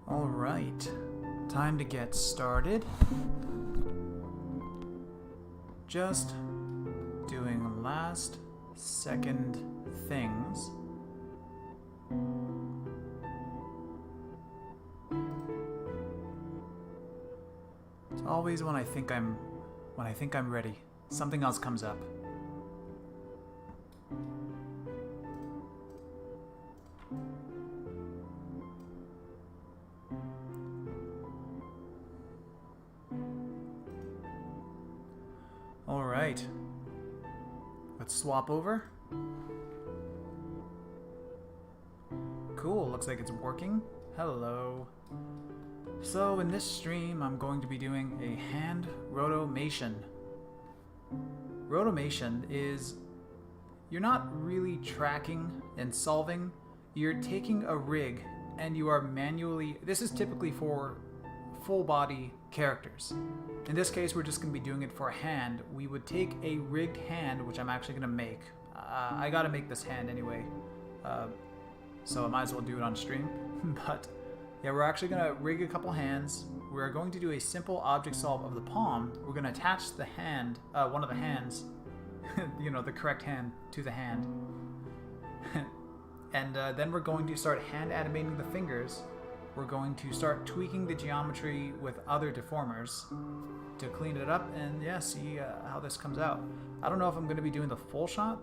Alright, time to get started. Just doing last second things. It's always when I think I'm ready, something else comes up. Alright, let's swap over. Cool, looks like it's working. Hello. So in this stream, I'm going to be doing a hand rotomation. Rotomation is, you're not really tracking and solving, you're taking a rig and you are manually, this is typically for full body characters. In this case, we're just going to be doing it for a hand. We would take a rigged hand, which I'm actually going to make. I gotta make this hand anyway, so I might as well do it on stream. But yeah, we're actually going to rig a couple hands. We're going to do a simple object solve of the palm. We're going to attach the hand, one of the hands, you know, the correct hand to the hand. And then we're going to start hand animating the fingers. We're going to start tweaking the geometry with other deformers to clean it up and yeah, see how this comes out. I don't know if I'm going to be doing the full shot.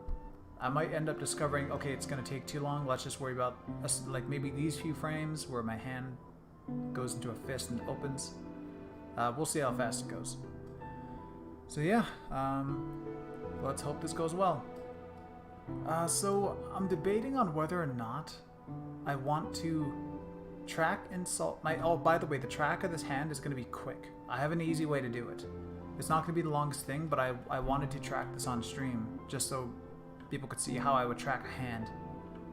I might end up discovering, okay, it's going to take too long. Let's just worry about like maybe these few frames where my hand goes into a fist and opens. We'll see how fast it goes. So yeah, let's hope this goes well. So I'm debating on whether or not I want to track and salt my... Oh, by the way, the track of this hand is going to be quick. I have an easy way to do it. It's not going to be the longest thing, but I wanted to track this on stream just so people could see how I would track a hand.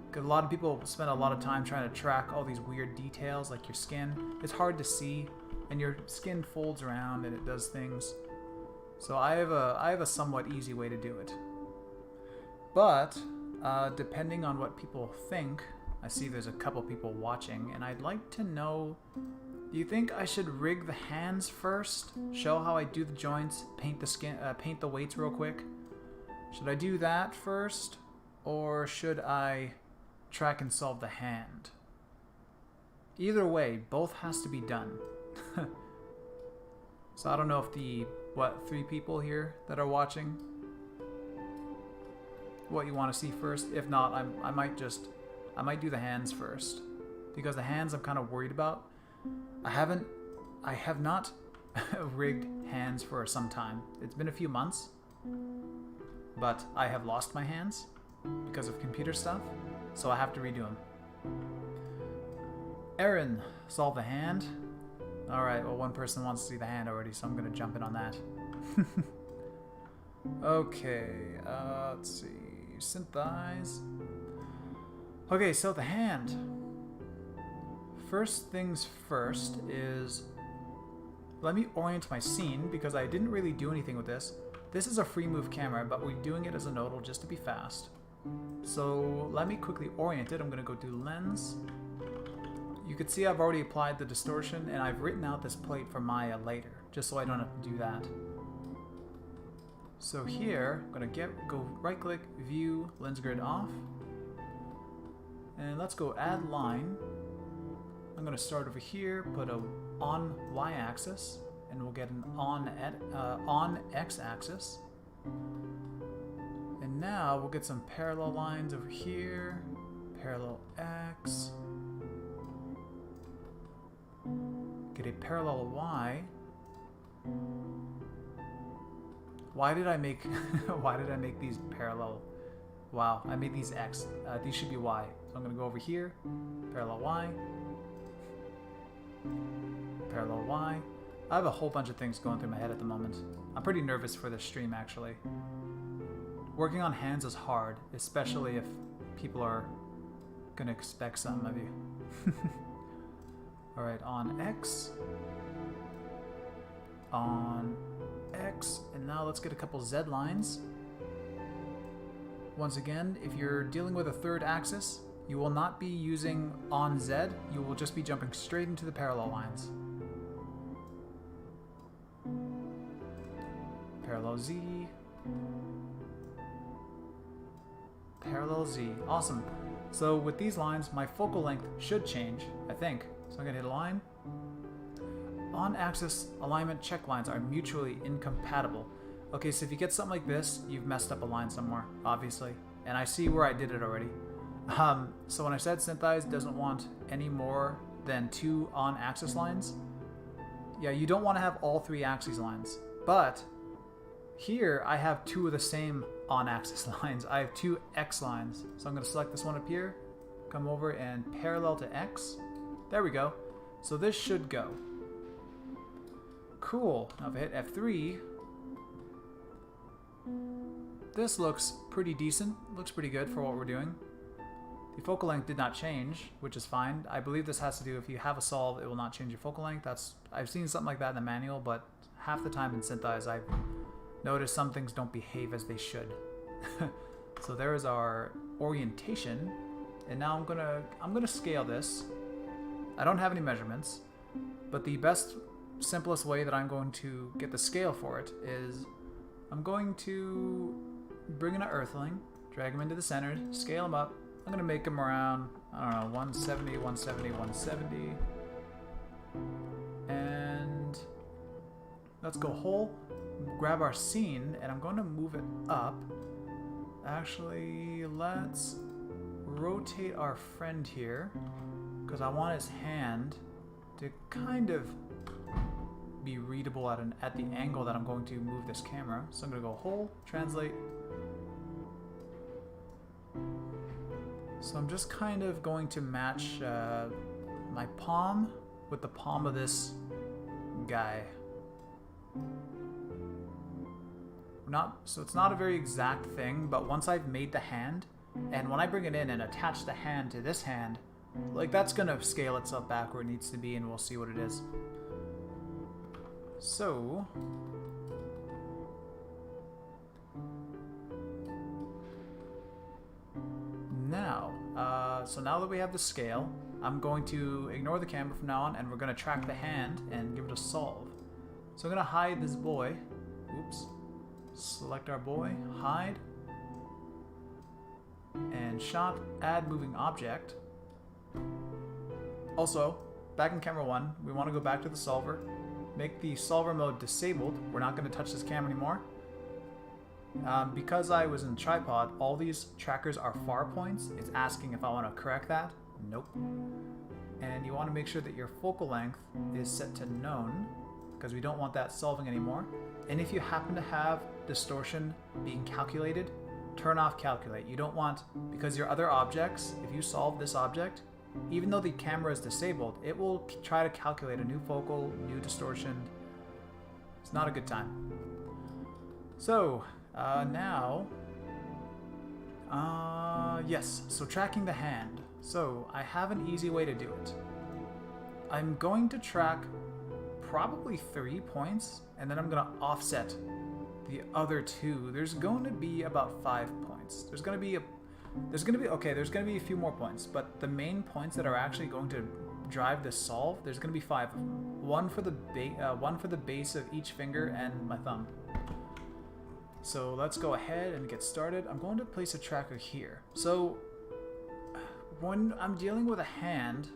Because a lot of people spend a lot of time trying to track all these weird details like your skin. It's hard to see, and your skin folds around and it does things. So I have a somewhat easy way to do it. But depending on what people think, I see there's a couple people watching, and I'd like to know, do you think I should rig the hands first, show how I do the joints, paint the skin, paint the weights real quick? Should I do that first, or should I track and solve the hand? Either way, both has to be done. So I don't know if the, 3 people here that are watching, what you want to see first. If not, I might do the hands first, because the hands I'm kind of worried about. I have not rigged hands for some time. It's been a few months, but I have lost my hands because of computer stuff, so I have to redo them. Aaron, solve the hand. Alright, well, one person wants to see the hand already, so I'm going to jump in on that. Okay, let's see. Syntheyes. Okay, so the hand. First things first is, let me orient my scene, because I didn't really do anything with this. This is a free move camera, but we're doing it as a nodal just to be fast. So let me quickly orient it. I'm going to go do lens. You can see I've already applied the distortion, and I've written out this plate for Maya later, just so I don't have to do that. So here, I'm going to go right click, view, lens grid off. And let's go add line. I'm going to start over here, put a on y-axis, and we'll get an on x-axis. And now we'll get some parallel lines over here, parallel x, get a parallel y. Why did I make these parallel? Wow, I made these x. These should be y. So I'm going to go over here, parallel y, parallel y. I have a whole bunch of things going through my head at the moment. I'm pretty nervous for this stream, actually. Working on hands is hard, especially if people are going to expect something of you. Alright, on x, and now let's get a couple Z lines. Once again, if you're dealing with a third axis, you will not be using on Z, you will just be jumping straight into the parallel lines. Parallel Z. Parallel Z. Awesome. So with these lines, my focal length should change, I think. So I'm going to hit align. On-axis alignment check lines are mutually incompatible. Okay, so if you get something like this, you've messed up a line somewhere, obviously. And I see where I did it already. So when I said Syntheyes doesn't want any more than 2 on-axis lines, yeah, you don't want to have all 3 axis lines. But here, I have 2 of the same on-axis lines. I have 2 X lines. So I'm going to select this one up here, come over and parallel to X. There we go. So this should go. Cool. Now if I hit F3, this looks pretty decent. Looks pretty good for what we're doing. The focal length did not change, which is fine. I believe this has to do if you have a solve, it will not change your focal length. I've seen something like that in the manual, but half the time in Syntheyes, I've noticed some things don't behave as they should. So there is our orientation, and now I'm gonna scale this. I don't have any measurements, but the best, simplest way that I'm going to get the scale for it is I'm going to bring in an Earthling, drag him into the center, scale him up. I'm gonna make him around, I don't know, 170, 170, 170. And let's go whole, grab our scene, and I'm going to move it up. Actually, let's rotate our friend here, because I want his hand to kind of be readable at the angle that I'm going to move this camera. So I'm going to go whole, translate. So I'm just kind of going to match my palm with the palm of this guy. So it's not a very exact thing, but once I've made the hand, and when I bring it in and attach the hand to this hand, like that's gonna scale itself back where it needs to be, and we'll see what it is. So now, now that we have the scale, I'm going to ignore the camera from now on, and we're going to track the hand and give it a solve. So I'm going to hide this boy. Oops. Select our boy, hide, and shot, add moving object. Also, back in camera 1, we want to go back to the solver, make the solver mode disabled. We're not going to touch this camera anymore. Because I was in tripod, all these trackers are far points. It's asking if I want to correct that. Nope. And you want to make sure that your focal length is set to known, because we don't want that solving anymore. And if you happen to have distortion being calculated, turn off calculate. You don't want, because your other objects, if you solve this object, even though the camera is disabled, it will try to calculate a new focal, new distortion. It's not a good time. So, yes, so tracking the hand. So, I have an easy way to do it. I'm going to track probably 3 points, and then I'm going to offset the other 2. There's going to be about 5 points. There's going to be a few more points, but the main points that are actually going to drive this solve, there's going to be 5 of them. One for the base of each finger and my thumb. So let's go ahead and get started. I'm going to place a tracker here. So when I'm dealing with a hand,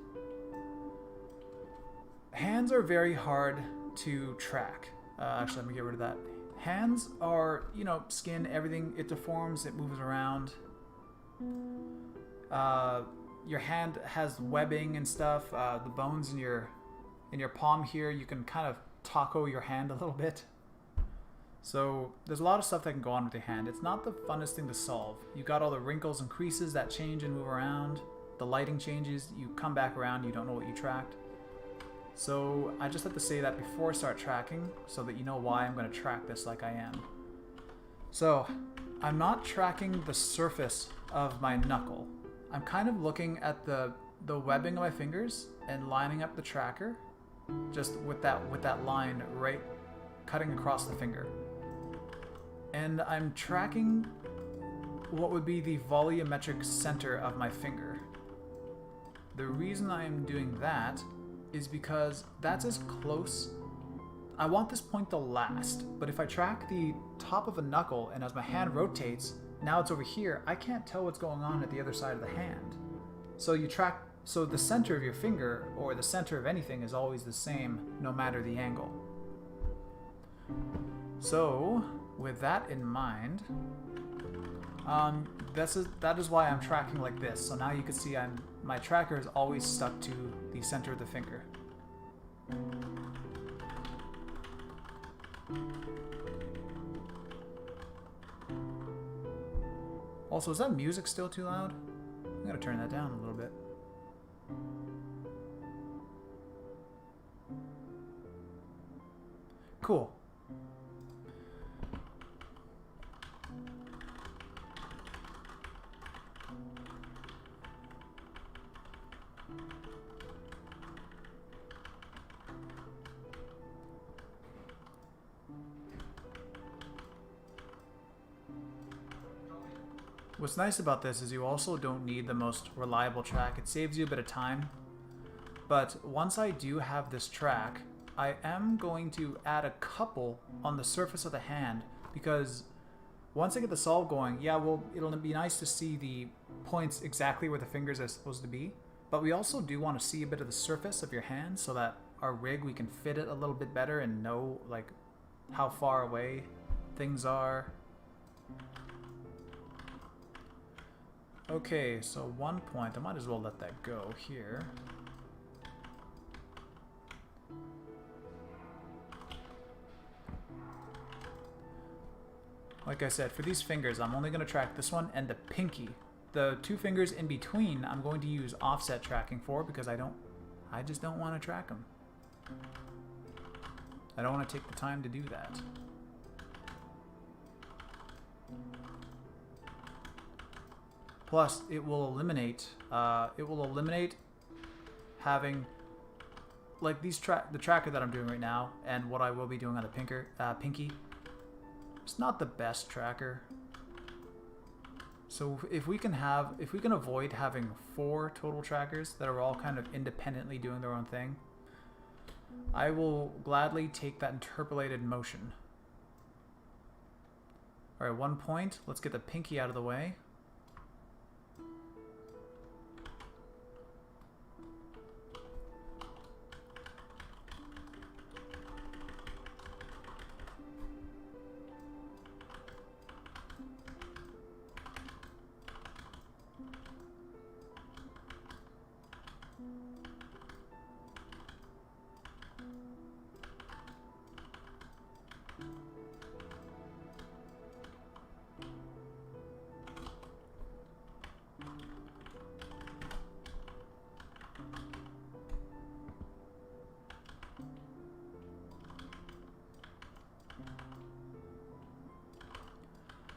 hands are very hard to track. Actually, let me get rid of that. Hands are, skin, everything, it deforms, it moves around. Your hand has webbing and stuff. The bones in your palm here, you can kind of taco your hand a little bit. So there's a lot of stuff that can go on with your hand. It's not the funnest thing to solve. You got all the wrinkles and creases that change and move around. The lighting changes, you come back around, you don't know what you tracked. So I just have to say that before I start tracking, so that you know why I'm going to track this like I am. So I'm not tracking the surface of my knuckle. I'm kind of looking at the webbing of my fingers and lining up the tracker just with that line right cutting across the finger. And I'm tracking what would be the volumetric center of my finger. The reason I'm doing that is because that's as close. I want this point to last, but if I track the top of a knuckle and as my hand rotates, now it's over here, I can't tell what's going on at the other side of the hand. So the center of your finger, or the center of anything, is always the same no matter the angle. So, with that in mind, that is why I'm tracking like this. So now you can see my tracker is always stuck to the center of the finger. Also, is that music still too loud? I'm gonna turn that down a little bit. Cool. What's nice about this is you also don't need the most reliable track. It saves you a bit of time. But once I do have this track, I am going to add a couple on the surface of the hand, because Once I get the solve going, yeah, well, it'll be nice to see the points exactly where the fingers are supposed to be. But we also do want to see a bit of the surface of your hand so that our rig, we can fit it a little bit better and know, like, how far away things are. Okay, so 1 point. I might as well let that go here. Like I said, for these fingers, I'm only going to track this one and the pinky. The 2 fingers in between, I'm going to use offset tracking for because I just don't want to track them. I don't want to take the time to do that. Plus, it will eliminate having, like, the tracker that I'm doing right now and what I will be doing on the pinky. It's not the best tracker. So if we can avoid having 4 total trackers that are all kind of independently doing their own thing, I will gladly take that interpolated motion. All right, 1 point. Let's get the pinky out of the way.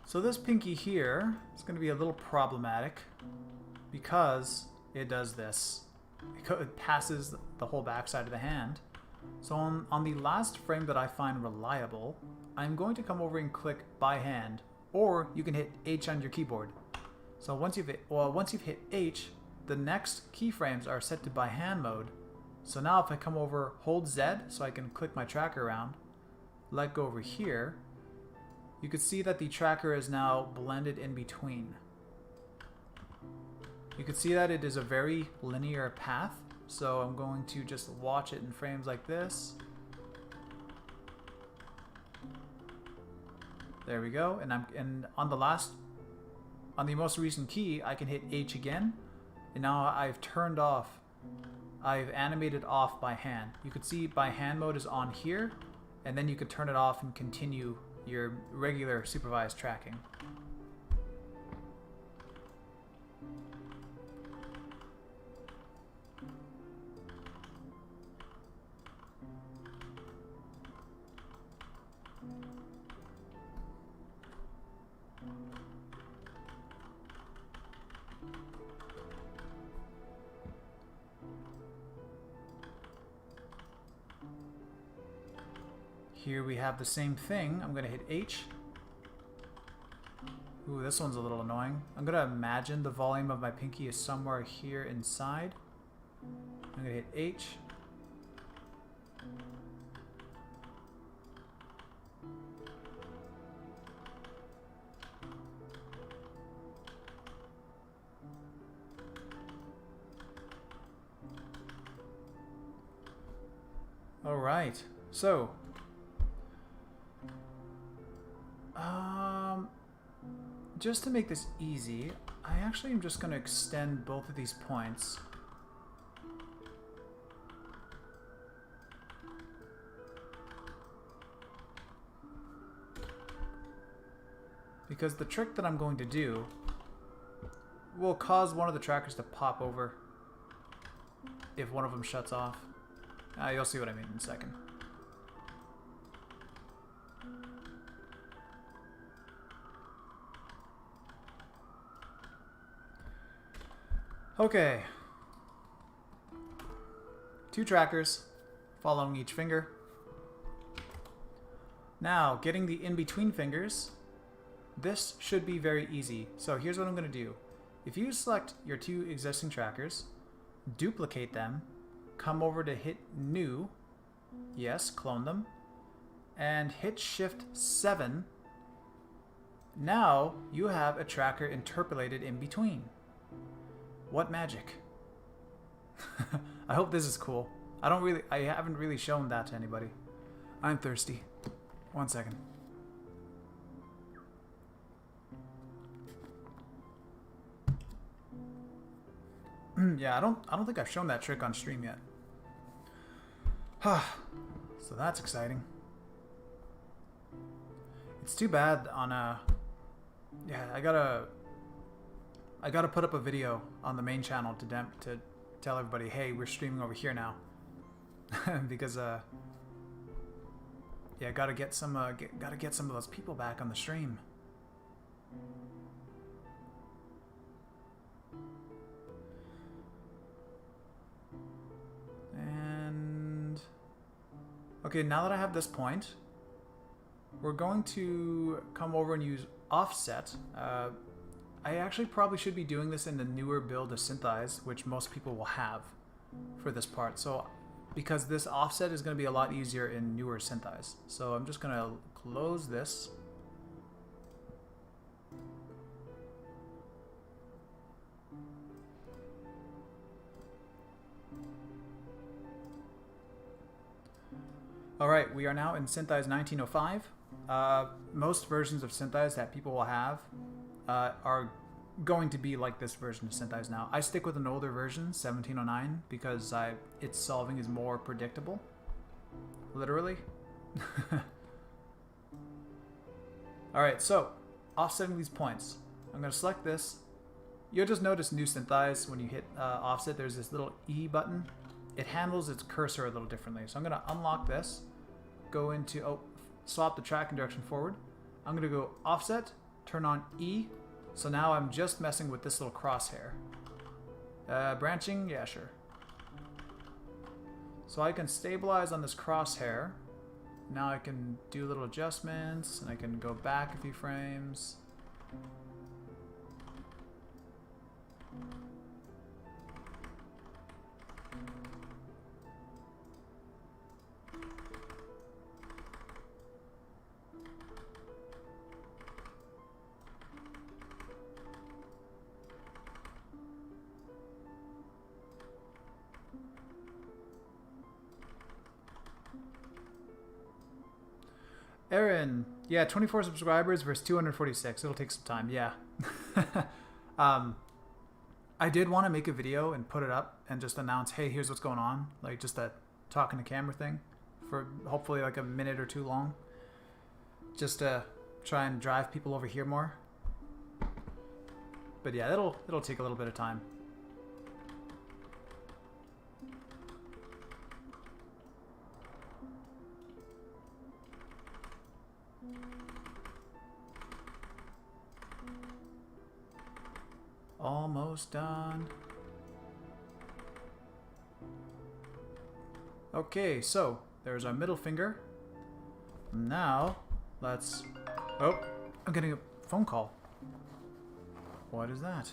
So this pinky here is going to be a little problematic because it does this. It passes the whole backside of the hand. So on the last frame that I find reliable, I'm going to come over and click by hand, or you can hit H on your keyboard. So once you've hit H, the next keyframes are set to by hand mode. So now if I come over, hold Z so I can click my tracker around, let go over here, you can see that the tracker is now blended in between. You can see that it is a very linear path, so I'm going to just watch it in frames like this. There we go, and on the most recent key, I can hit H again, and now I've animated off by hand. You can see by hand mode is on here, and then you could turn it off and continue your regular supervised tracking. Here we have the same thing. I'm going to hit H. Ooh, this one's a little annoying. I'm going to imagine the volume of my pinky is somewhere here inside. I'm going to hit H. All right. So, just to make this easy, I actually am just going to extend both of these points. Because the trick that I'm going to do will cause one of the trackers to pop over if one of them shuts off. You'll see what I mean in a second. Okay, 2 trackers following each finger. Now, getting the in-between fingers, this should be very easy. So here's what I'm going to do. If you select your 2 existing trackers, duplicate them, come over to hit New, yes, clone them, and hit Shift 7. Now you have a tracker interpolated in between. What magic? I hope this is cool. I haven't really shown that to anybody. I'm thirsty. 1 second. Yeah, I don't think I've shown that trick on stream yet. So that's exciting. It's too bad on yeah, I gotta put up a video on the main channel to tell everybody, hey, we're streaming over here now. Because yeah, gotta get some of those people back on the stream. And okay, now that I have this point, we're going to come over and use offset. I actually probably should be doing this in the newer build of Syntheyes, which most people will have for this part. So, because this offset is going to be a lot easier in newer Syntheyes. So I'm just going to close this. Alright, we are now in Syntheyes 1905. Most versions of Syntheyes that people will have are going to be like this version of Syntheyes now. I stick with an older version, 1709, because its solving is more predictable. Literally. Alright, so, offsetting these points. I'm going to select this. You'll just notice new Syntheyes, when you hit offset, there's this little E button. It handles its cursor a little differently. So I'm going to unlock this, go into, swap the tracking direction forward. I'm going to go offset, turn on E. So now I'm just messing with this little crosshair. Branching, yeah, sure. So I can stabilize on this crosshair. Now I can do little adjustments, and I can go back a few frames. Aaron, yeah, 24 subscribers versus 246. It'll take some time, yeah. I did want to make a video and put it up and just announce, hey, here's what's going on. Like, just that talking to camera thing for hopefully like a minute or two long. Just to try and drive people over here more. But yeah, it'll take a little bit of time. Almost done. Okay, so there's our middle finger. Now, let's... Oh, I'm getting a phone call. What is that?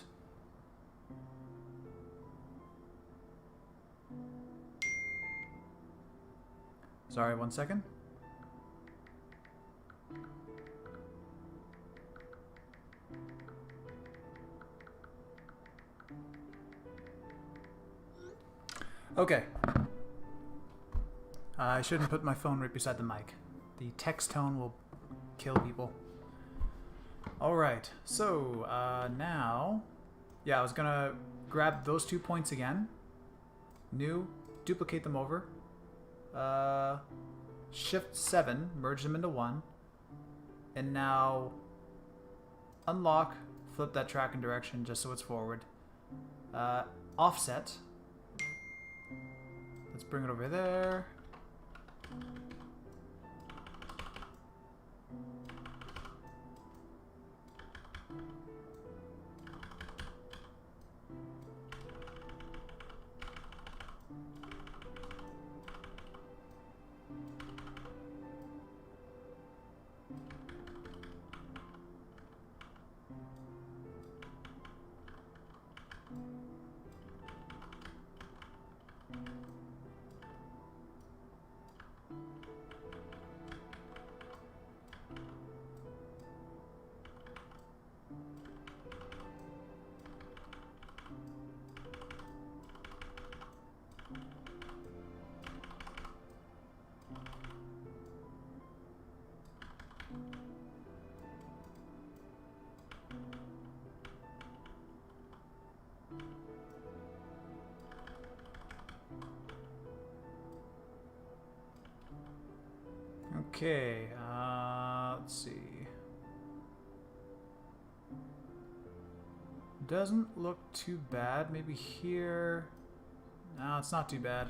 Sorry, 1 second. Okay. I shouldn't put my phone right beside the mic. The text tone will kill people. Alright, so now... Yeah, I was gonna grab those 2 points again. New, duplicate them over. Shift 7, merge them into 1. And now unlock, flip that tracking direction just so it's forward. Offset. Let's bring it over there. Okay, let's see. Doesn't look too bad. Maybe here. No, it's not too bad.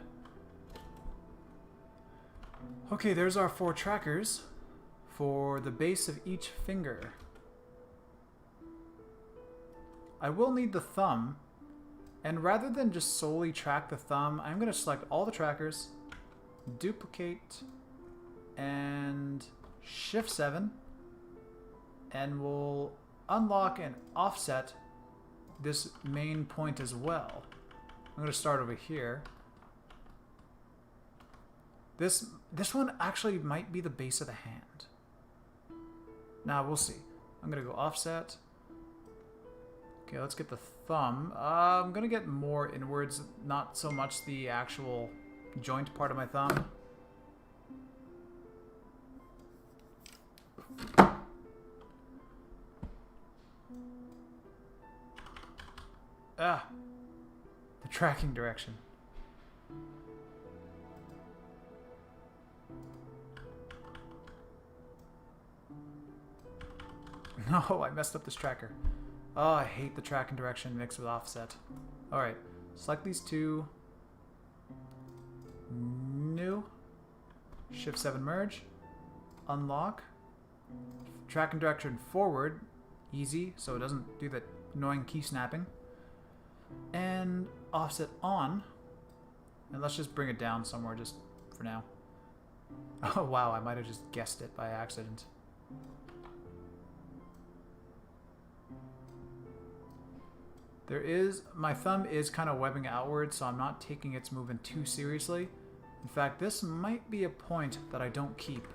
Okay, there's our 4 trackers for the base of each finger. I will need the thumb, and rather than just solely track the thumb, I'm going to select all the trackers, duplicate, and Shift 7, and we'll unlock and offset this main point as well. I'm going to start over here. This one actually might be the base of the hand. Now we'll see. I'm going to go offset. Okay, let's get the thumb. I'm going to get more inwards, not so much the actual joint part of my thumb. Ah, the tracking direction. No, I messed up this tracker. Oh, I hate the tracking direction mixed with offset. Alright, select these 2. New. Shift 7 merge. Unlock. Tracking direction forward. Easy, so it doesn't do that annoying key snapping. And offset on. And let's just bring it down somewhere just for now. Oh wow, I might have just guessed it by accident. My thumb is kind of webbing outward, so I'm not taking its movement too seriously. In fact, this might be a point that I don't keep.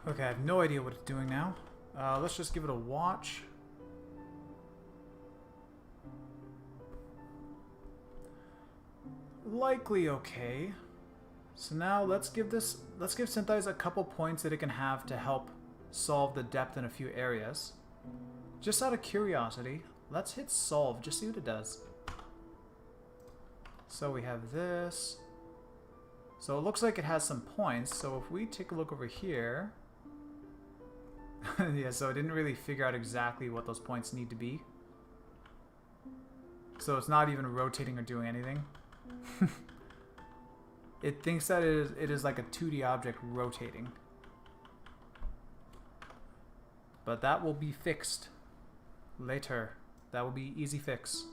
Okay, I have no idea what it's doing now. Let's just give it a watch. Likely okay. So now let's give Syntheyes a couple points that it can have to help solve the depth in a few areas. Just out of curiosity, let's hit solve, just see what it does. So we have this. So it looks like it has some points. So if we take a look over here, yeah, so it didn't really figure out exactly what those points need to be. So it's not even rotating or doing anything. It thinks that it is like a 2D object rotating. But that will be fixed later. That will be easy fix.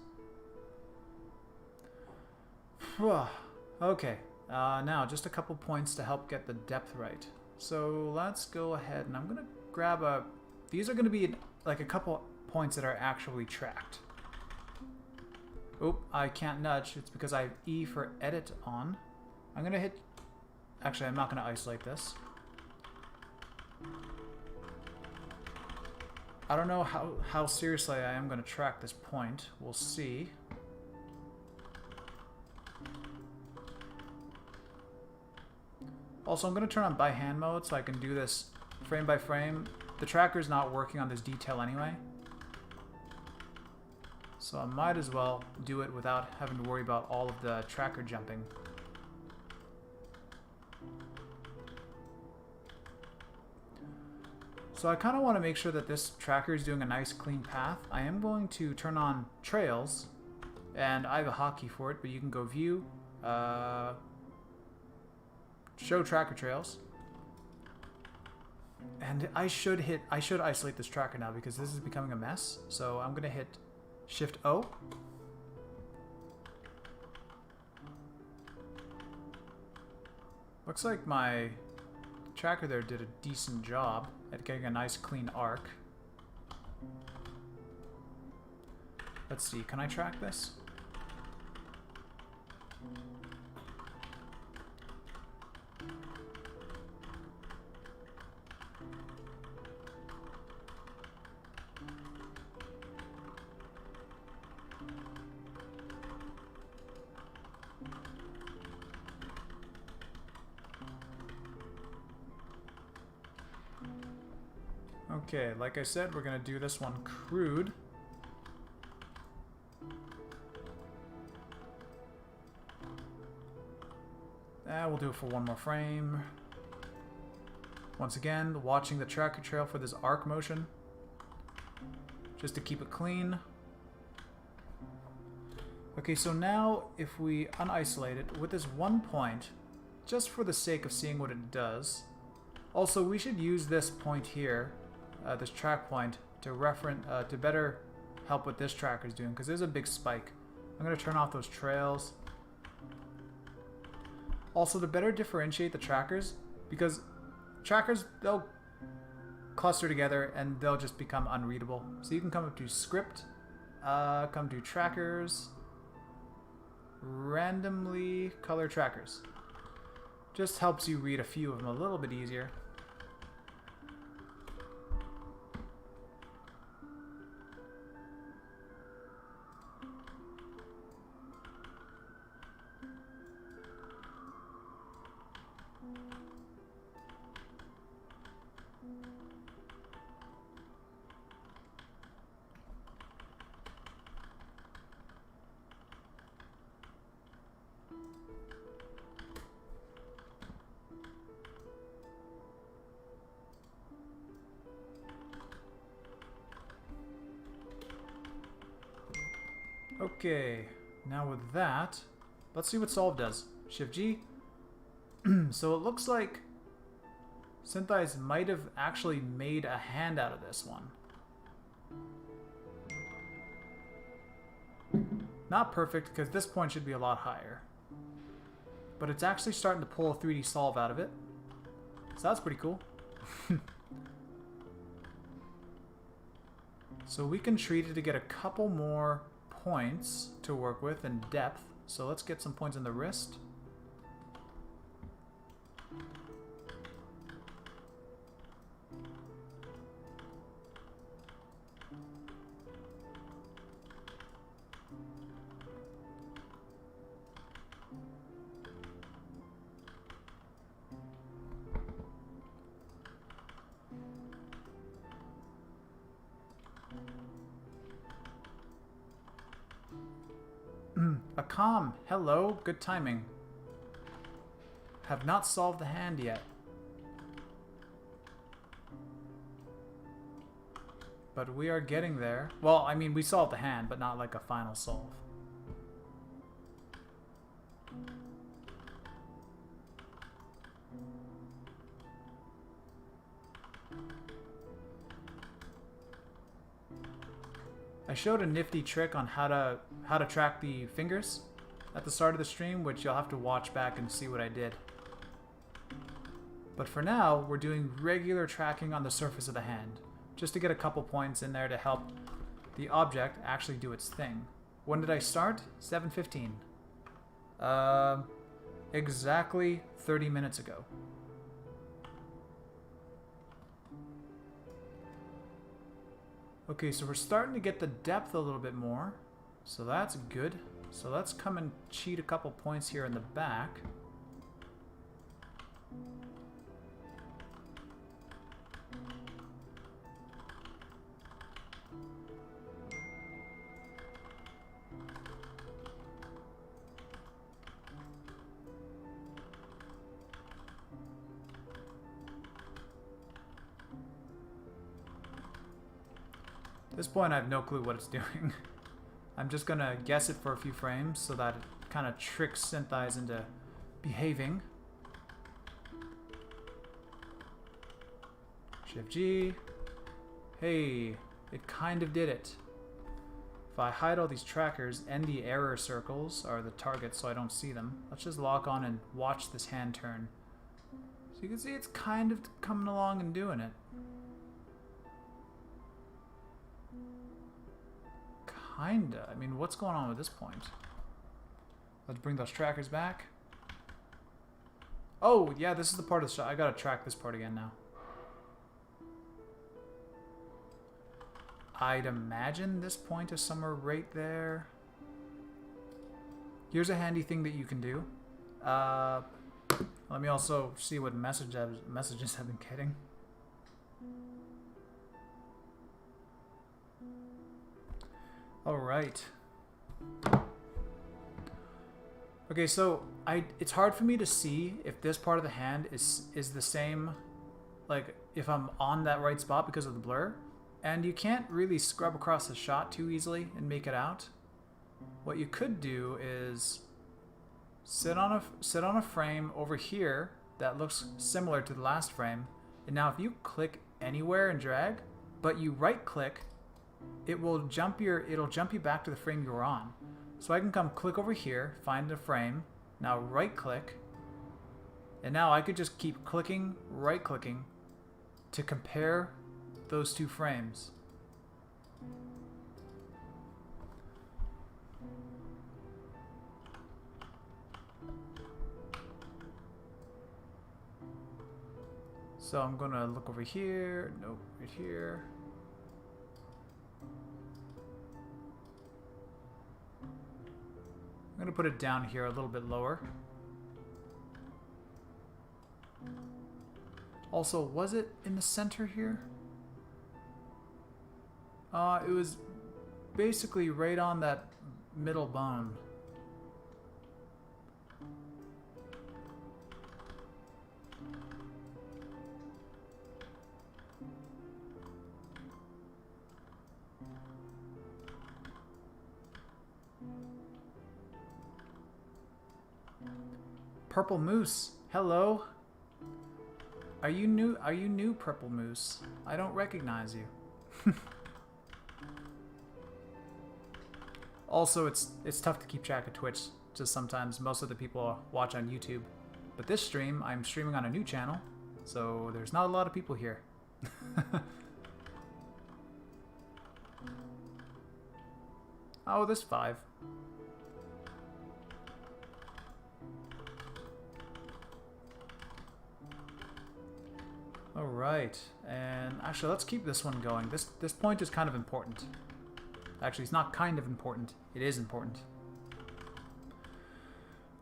Okay, now just a couple points to help get the depth right. So let's go ahead and I'm going to grab these are going to be like a couple points that are actually tracked. Oop, I can't nudge. It's because I have E for edit on. I'm going to hit... Actually, I'm not going to isolate this. I don't know how seriously I am going to track this point. We'll see. Also, I'm going to turn on by hand mode so I can do this frame by frame. The tracker's not working on this detail anyway. So I might as well do it without having to worry about all of the tracker jumping. So I kind of want to make sure that this tracker is doing a nice clean path. I am going to turn on trails, and I have a hotkey for it, but you can go view, show tracker trails. And I should isolate this tracker now because this is becoming a mess. So I'm gonna hit Shift O. Looks like my tracker there did a decent job at getting a nice clean arc. Let's see, can I track this? Okay, like I said, we're gonna do this one crude. We'll do it for one more frame. Once again, watching the tracker trail for this arc motion, just to keep it clean. Okay, so now if we unisolate it with this one point, just for the sake of seeing what it does. Also, we should use this point here, this track point, to to better help what this tracker is doing, because there's a big spike. I'm going to turn off those trails. Also, to better differentiate the trackers, because trackers, they'll cluster together and they'll just become unreadable. So you can come up to script, come to trackers, randomly color trackers. Just helps you read a few of them a little bit easier. Okay, now with that, let's see what solve does. Shift G. So it looks like Syntheyes might have actually made a hand out of this one. Not perfect, because this point should be a lot higher. But it's actually starting to pull a 3D solve out of it. So that's pretty cool. So we can treat it to get a couple more points to work with in depth. So let's get some points in the wrist. A calm. Hello. Good timing. Have not solved the hand yet. But we are getting there. Well, I mean, we solved the hand, but not like a final solve. I showed a nifty trick on how to track the fingers at the start of the stream, which you'll have to watch back and see what I did. But for now, we're doing regular tracking on the surface of the hand, just to get a couple points in there to help the object actually do its thing. When did I start? 7:15. Exactly 30 minutes ago. Okay, so we're starting to get the depth a little bit more, so that's good. So let's come and cheat a couple points here in the back. At this point, I have no clue what it's doing. I'm just gonna guess it for a few frames so that it kind of tricks Syntheyes into behaving. Shift G. Hey, it kind of did it. If I hide all these trackers and the error circles are the targets so I don't see them, let's just lock on and watch this hand turn. So you can see it's kind of coming along and doing it. Kinda. I mean, what's going on with this point? Let's bring those trackers back. Oh, yeah, this is the part of the shot. I gotta track this part again now. I'd imagine this point is somewhere right there. Here's a handy thing that you can do. Let me also see what messages I've been getting. All right. Okay, so it's hard for me to see if this part of the hand is the same, like if I'm on that right spot because of the blur. And you can't really scrub across the shot too easily and make it out. What you could do is sit on a frame over here that looks similar to the last frame. And now if you click anywhere and drag, but you right click, it'll jump you back to the frame you were on. So I can come click over here, find the frame, now right click, and now I could just keep clicking, right clicking to compare those two frames. So I'm gonna look over here, nope, right here. I'm gonna put it down here a little bit lower. Also, was it in the center here? It was basically right on that middle bone. Purple Moose, hello. Are you new, Purple Moose? I don't recognize you. Also, it's tough to keep track of Twitch, just sometimes most of the people watch on YouTube. But this stream, I'm streaming on a new channel, so there's not a lot of people here. Oh, there's 5. Alright, and actually let's keep this one going. This point is kind of important. Actually, it's not kind of important. It is important.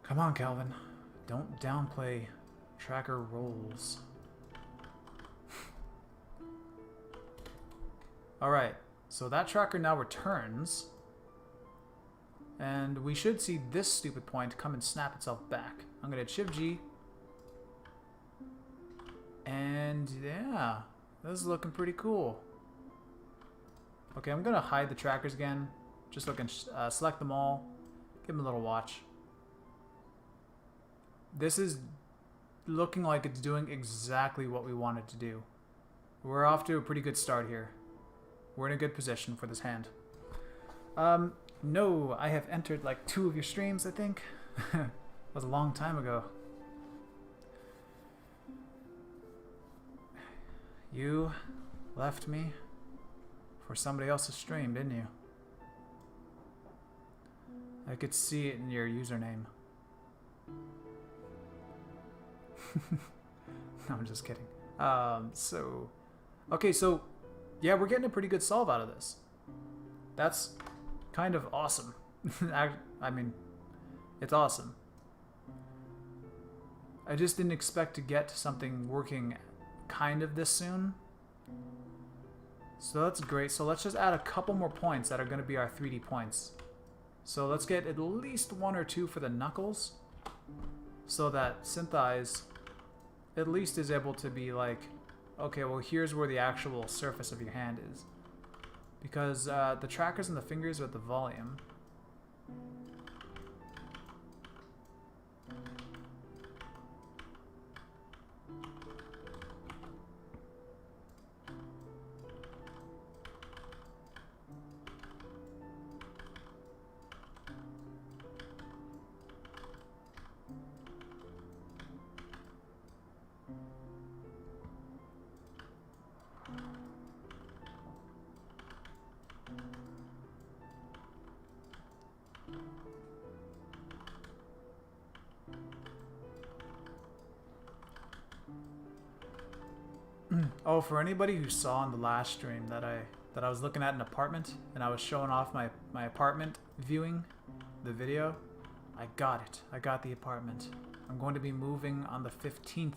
Come on, Calvin. Don't downplay tracker rolls. Alright, so that tracker now returns. And we should see this stupid point come and snap itself back. I'm going to hit Shift G. And yeah, this is looking pretty cool. Okay, I'm gonna hide the trackers again. Just look and select them all. Give them a little watch. This is looking like it's doing exactly what we wanted to do. We're off to a pretty good start here. We're in a good position for this hand. No, I have entered like 2 of your streams, I think. That was a long time ago. You left me for somebody else's stream, didn't you? I could see it in your username. No, I'm just kidding. Okay, so yeah, we're getting a pretty good solve out of this. That's kind of awesome. I mean, it's awesome. I just didn't expect to get something working kind of this soon. So that's great. So let's just add a couple more points that are going to be our 3D points. So let's get at least 1 or 2 for the knuckles, so that Syntheyes at least is able to be like, okay, well here's where the actual surface of your hand is. because the trackers and the fingers are at the volume. Oh, for anybody who saw in the last stream that I was looking at an apartment and I was showing off my apartment viewing the video, I got it. I got the apartment. I'm going to be moving on the 15th.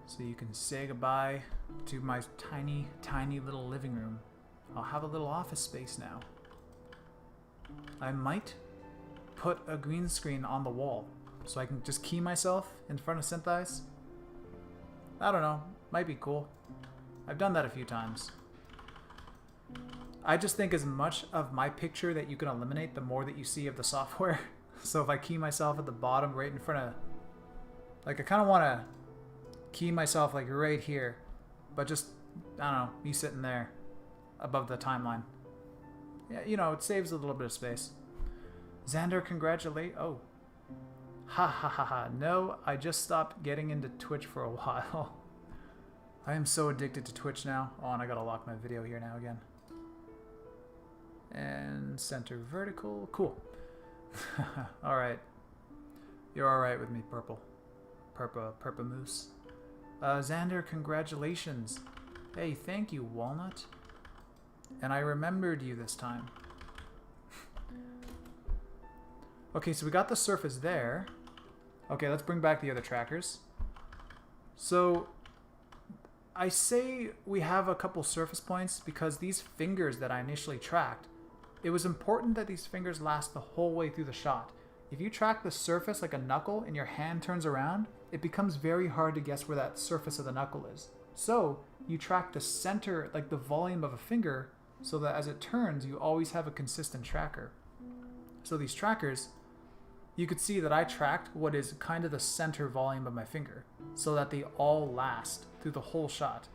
So you can say goodbye to my tiny, tiny little living room. I'll have a little office space now. I might put a green screen on the wall so I can just key myself in front of Syntheyes. I don't know. Might be cool. I've done that a few times. I just think as much of my picture that you can eliminate, the more that you see of the software. So if I key myself at the bottom right in front of... Like, I kind of want to key myself, like, right here. But just, I don't know, me sitting there above the timeline. Yeah, you know, it saves a little bit of space. Xander, congratulate... Oh. Ha ha ha ha. No, I just stopped getting into Twitch for a while. I am so addicted to Twitch now. Oh, and I gotta lock my video here now again. And center vertical. Cool. Alright. You're alright with me, Purple. Purple Moose. Xander, congratulations. Hey, thank you, Walnut. And I remembered you this time. Okay, so we got the surface there. Okay, let's bring back the other trackers. So, I say we have a couple surface points because these fingers that I initially tracked, it was important that these fingers last the whole way through the shot. If you track the surface like a knuckle and your hand turns around, it becomes very hard to guess where that surface of the knuckle is. So, you track the center, like the volume of a finger, so that as it turns, you always have a consistent tracker. So these trackers, you could see that I tracked what is kind of the center volume of my finger so that they all last through the whole shot.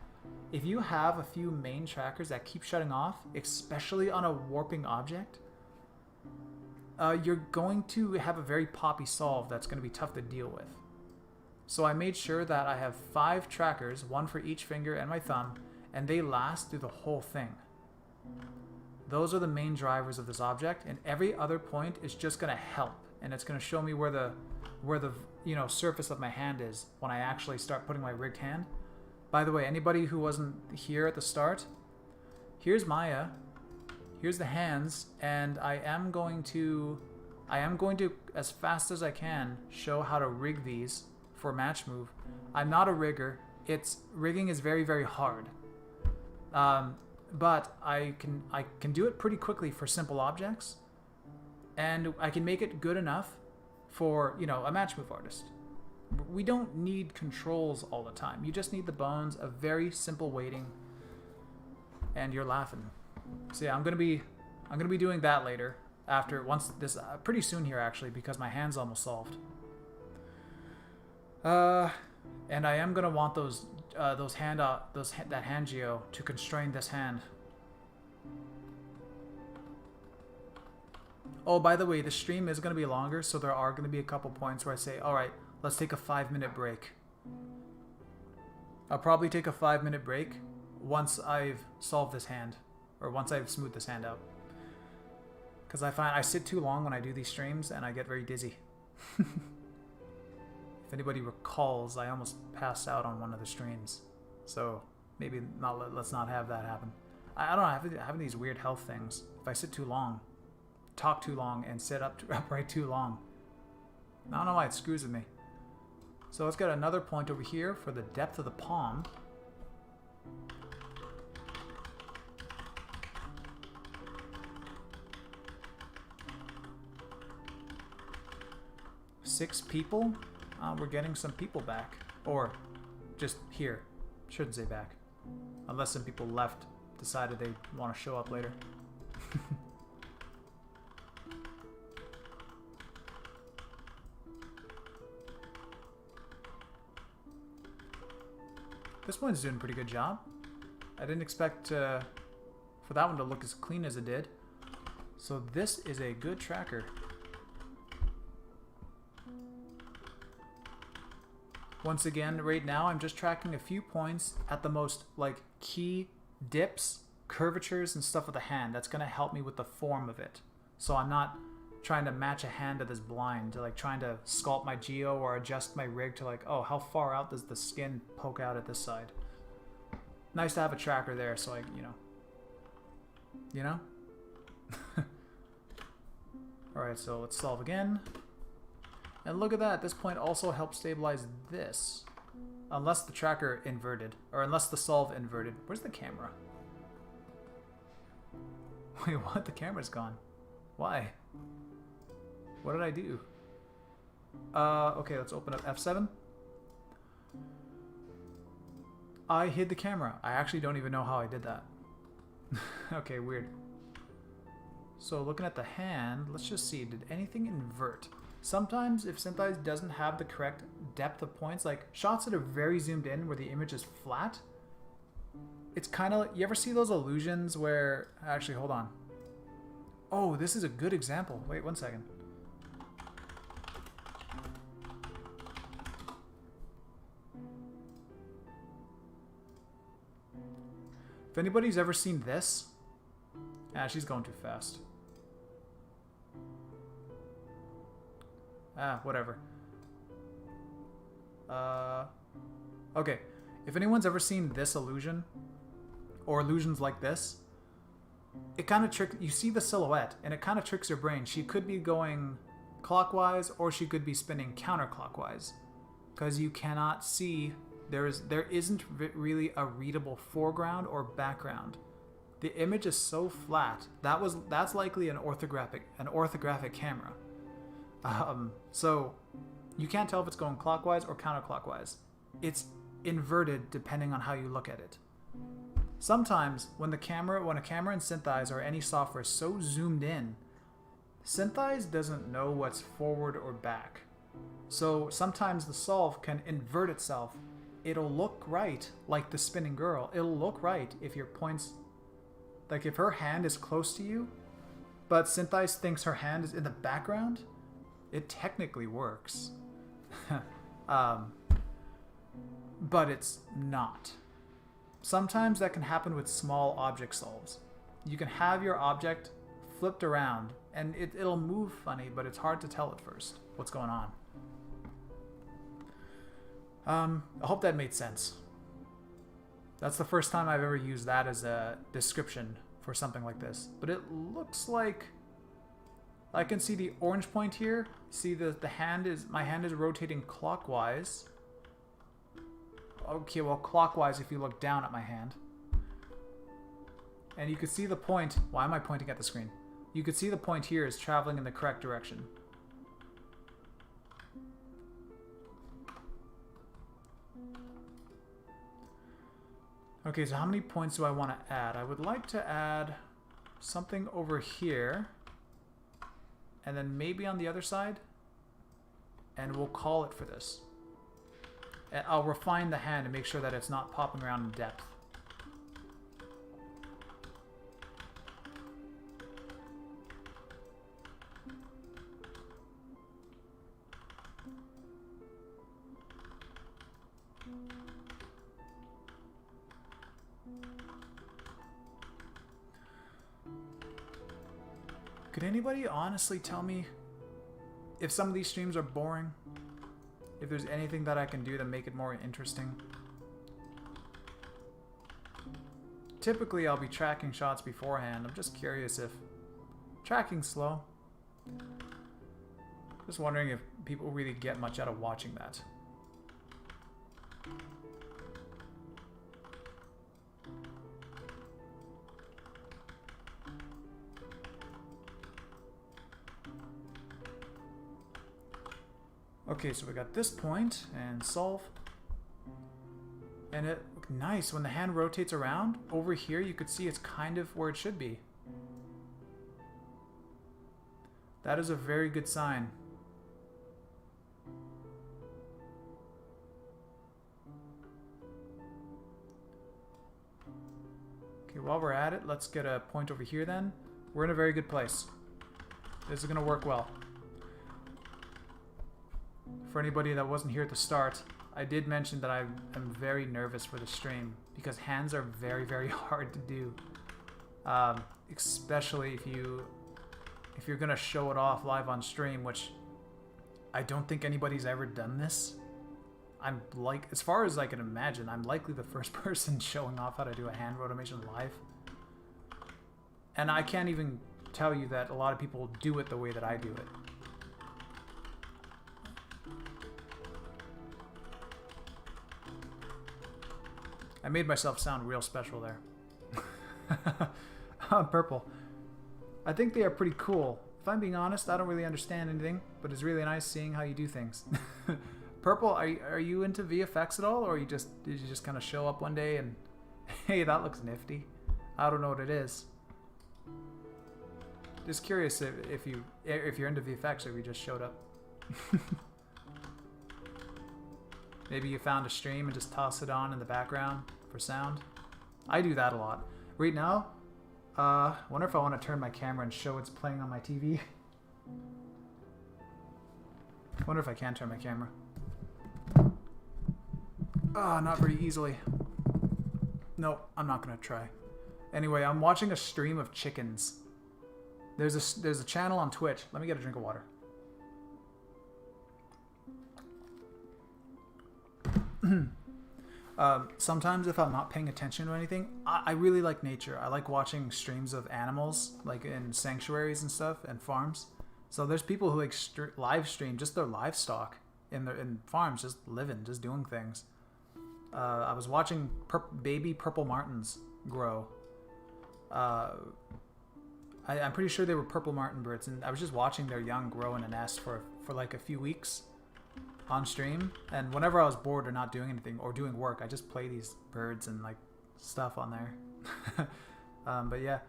If you have a few main trackers that keep shutting off, especially on a warping object, you're going to have a very poppy solve that's going to be tough to deal with. So I made sure that I have 5 trackers, 1 for each finger and my thumb, and they last through the whole thing. Those are the main drivers of this object, and every other point is just going to help. And it's going to show me where the surface of my hand is when I actually start putting my rigged hand. By the way, anybody who wasn't here at the start, here's Maya, here's the hands, and I am going to, as fast as I can, show how to rig these for match move. I'm not a rigger. Rigging is very, very hard. But I can do it pretty quickly for simple objects. And I can make it good enough for, a match move artist. We don't need controls all the time. You just need the bones, a very simple weighting, and you're laughing. So yeah, I'm gonna be doing that later. Once this, pretty soon here actually, because my hand's almost solved. And I am gonna want that hand geo to constrain this hand. Oh, by the way, the stream is going to be longer, so there are going to be a couple points where I say, alright, let's take a 5-minute break. I'll probably take a 5-minute break once I've solved this hand, or once I've smoothed this hand out. Because I find I sit too long when I do these streams, and I get very dizzy. If anybody recalls, I almost passed out on one of the streams. So, maybe let's not have that happen. I don't know, having these weird health things. If I sit too long, talk too long, and sit upright too long. I don't know why it screws with me. So let's get another point over here for the depth of the palm. Six people? We're getting some people back. Or just here. Shouldn't say back. Unless some people left decided they want to show up later. This one's doing a pretty good job. I didn't expect for that one to look as clean as it did. So this is a good tracker. Once again, right now I'm just tracking a few points at the most like key dips, curvatures, and stuff of the hand. That's gonna help me with the form of it. So I'm not trying to match a hand that is blind, to like trying to sculpt my geo or adjust my rig to like, oh, how far out does the skin poke out at this side? Nice to have a tracker there, so I, you know? Alright, so let's solve again. And look at that, this point also helps stabilize this. Unless the tracker inverted, or unless the solve inverted. Where's the camera? Wait, what? The camera's gone. Why? What did I do? Okay, let's open up F7. I hid the camera. I actually don't even know how I did that. Okay, weird. So looking at the hand, let's just see, did anything invert? Sometimes if Syntheyes doesn't have the correct depth of points, like shots that are very zoomed in where the image is flat, it's kind of, you ever see those illusions where, actually hold on. Oh, this is a good example. Wait, 1 second. If anybody's ever seen this, she's going too fast. Whatever. Okay. If anyone's ever seen this illusion, or illusions like this, it kind of tricks, you see the silhouette, and it kind of tricks your brain. She could be going clockwise, or she could be spinning counterclockwise. Because you cannot see, there isn't really a readable foreground or background. The image is so flat. That's likely an orthographic camera. So you can't tell if it's going clockwise or counterclockwise. It's inverted depending on how you look at it. Sometimes when a camera in Syntheyes or any software is so zoomed in, Syntheyes doesn't know what's forward or back. So sometimes the solve can invert itself. It'll look right, like the spinning girl. It'll look right if your points, like if her hand is close to you, but Syntheyes thinks her hand is in the background, it technically works. But it's not. Sometimes that can happen with small object solves. You can have your object flipped around and it'll move funny, but it's hard to tell at first what's going on. I hope that made sense. That's the first time I've ever used that as a description for something like this. But it looks like I can see the orange point here. See my hand is rotating clockwise. Okay, well, clockwise if you look down at my hand. And you can see the point. Why am I pointing at the screen? You can see the point here is traveling in the correct direction. Okay, so how many points do I want to add? I would like to add something over here. And then maybe on the other side. And we'll call it for this. And I'll refine the hand and make sure that it's not popping around in depth. Could anybody honestly tell me if some of these streams are boring? If there's anything that I can do to make it more interesting? Typically I'll be tracking shots beforehand. I'm just curious if tracking's slow. Just wondering if people really get much out of watching that. Okay, so we got this point and solve. And it, nice, when the hand rotates around, over here you could see it's kind of where it should be. That is a very good sign. Okay, while we're at it, let's get a point over here then. We're in a very good place. This is going to work well. For anybody that wasn't here at the start, I did mention that I am very nervous for the stream because hands are very, very hard to do. Especially if you're going to show it off live on stream, which I don't think anybody's ever done this. I'm like, as far as I can imagine, I'm likely the first person showing off how to do a hand rotomation live. And I can't even tell you that a lot of people do it the way that I do it. I made myself sound real special there. Purple. I think they are pretty cool. If I'm being honest, I don't really understand anything, but it's really nice seeing how you do things. Purple, are you into VFX at all, or did you just kind of show up one day and hey, that looks nifty? I don't know what it is. Just curious if you're into VFX or if you just showed up. Maybe you found a stream and just toss it on in the background for sound. I do that a lot. Right now, wonder if I want to turn my camera and show it's playing on my TV. Wonder if I can turn my camera. Not very easily. Nope, I'm not gonna try. Anyway, I'm watching a stream of chickens. There's a channel on Twitch. Let me get a drink of water. Sometimes if I'm not paying attention to anything, I really like nature. I like watching streams of animals, like in sanctuaries and stuff, and farms. So there's people who like live stream just their livestock in farms, just living, just doing things. I was watching baby purple martins grow. I'm pretty sure they were purple martin birds, and I was just watching their young grow in a nest for like a few weeks on stream. And whenever I was bored or not doing anything or doing work, I just play these birds and like stuff on there. But yeah,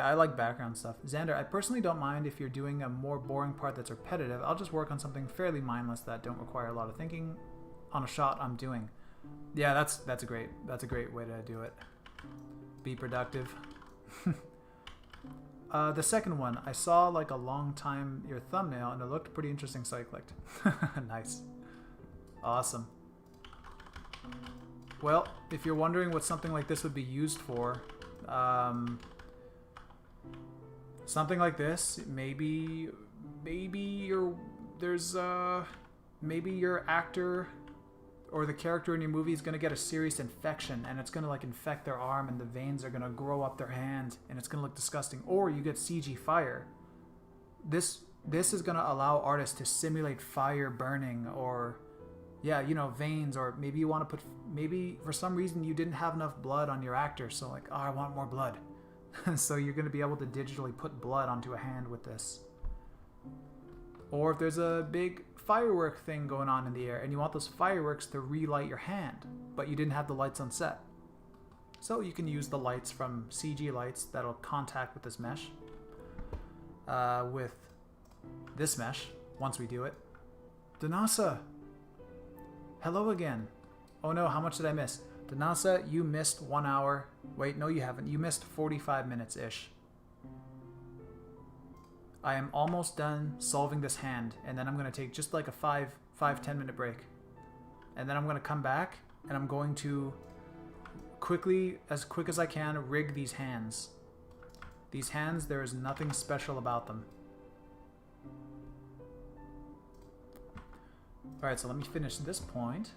I like background stuff. Xander, I personally don't mind if you're doing a more boring part that's repetitive. I'll just work on something fairly mindless that don't require a lot of thinking on a shot I'm doing. Yeah, that's a great way to do it. Be productive. The second one, I saw like a long time your thumbnail and it looked pretty interesting, so I clicked. Nice. Awesome. Well, if you're wondering what something like this would be used for, something like this, maybe your actor or the character in your movie is going to get a serious infection and it's going to like infect their arm and the veins are going to grow up their hand and it's going to look disgusting. Or you get CG fire. This is going to allow artists to simulate fire burning, or yeah, you know, veins, or maybe you want to put, maybe for some reason you didn't have enough blood on your actor, so like, oh, I want more blood. So you're going to be able to digitally put blood onto a hand with this. Or if there's a big firework thing going on in the air and you want those fireworks to relight your hand, but you didn't have the lights on set. So you can use the lights from CG lights that'll contact with this mesh. With this mesh, once we do it. Danasa! Hello again. Oh no, how much did I miss? Danasa, you missed 1 hour. Wait, no you haven't. You missed 45 minutes-ish. I am almost done solving this hand, and then I'm going to take just like a 5-10 minute break. And then I'm going to come back, and I'm going to as quick as I can, rig these hands. These hands, there is nothing special about them. Alright, so let me finish this point.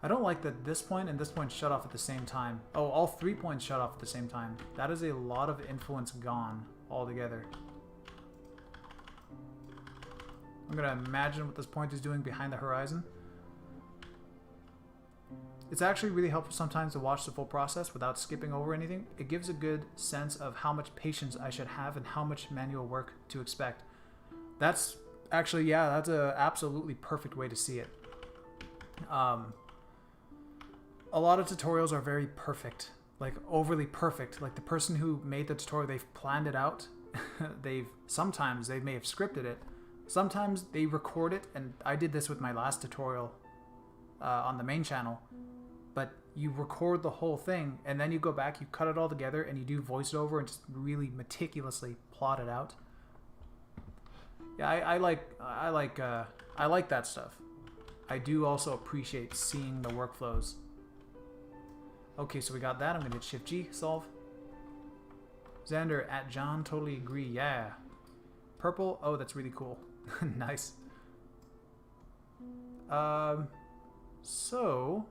I don't like that this point and this point shut off at the same time. Oh, all 3 points shut off at the same time. That is a lot of influence gone altogether. I'm going to imagine what this point is doing behind the horizon. It's actually really helpful sometimes to watch the full process without skipping over anything. It gives a good sense of how much patience I should have and how much manual work to expect. That's actually, yeah, that's a absolutely perfect way to see it. A lot of tutorials are very perfect, like overly perfect. Like the person who made the tutorial, they've planned it out. Sometimes they may have scripted it. Sometimes they record it, and I did this with my last tutorial on the main channel. But you record the whole thing, and then you go back, you cut it all together, and you do voiceover and just really meticulously plot it out. Yeah, I like that stuff. I do also appreciate seeing the workflows. Okay, so we got that. I'm gonna hit Shift G, solve. Xander at John, totally agree. Yeah. Purple. Oh, that's really cool. Nice. So,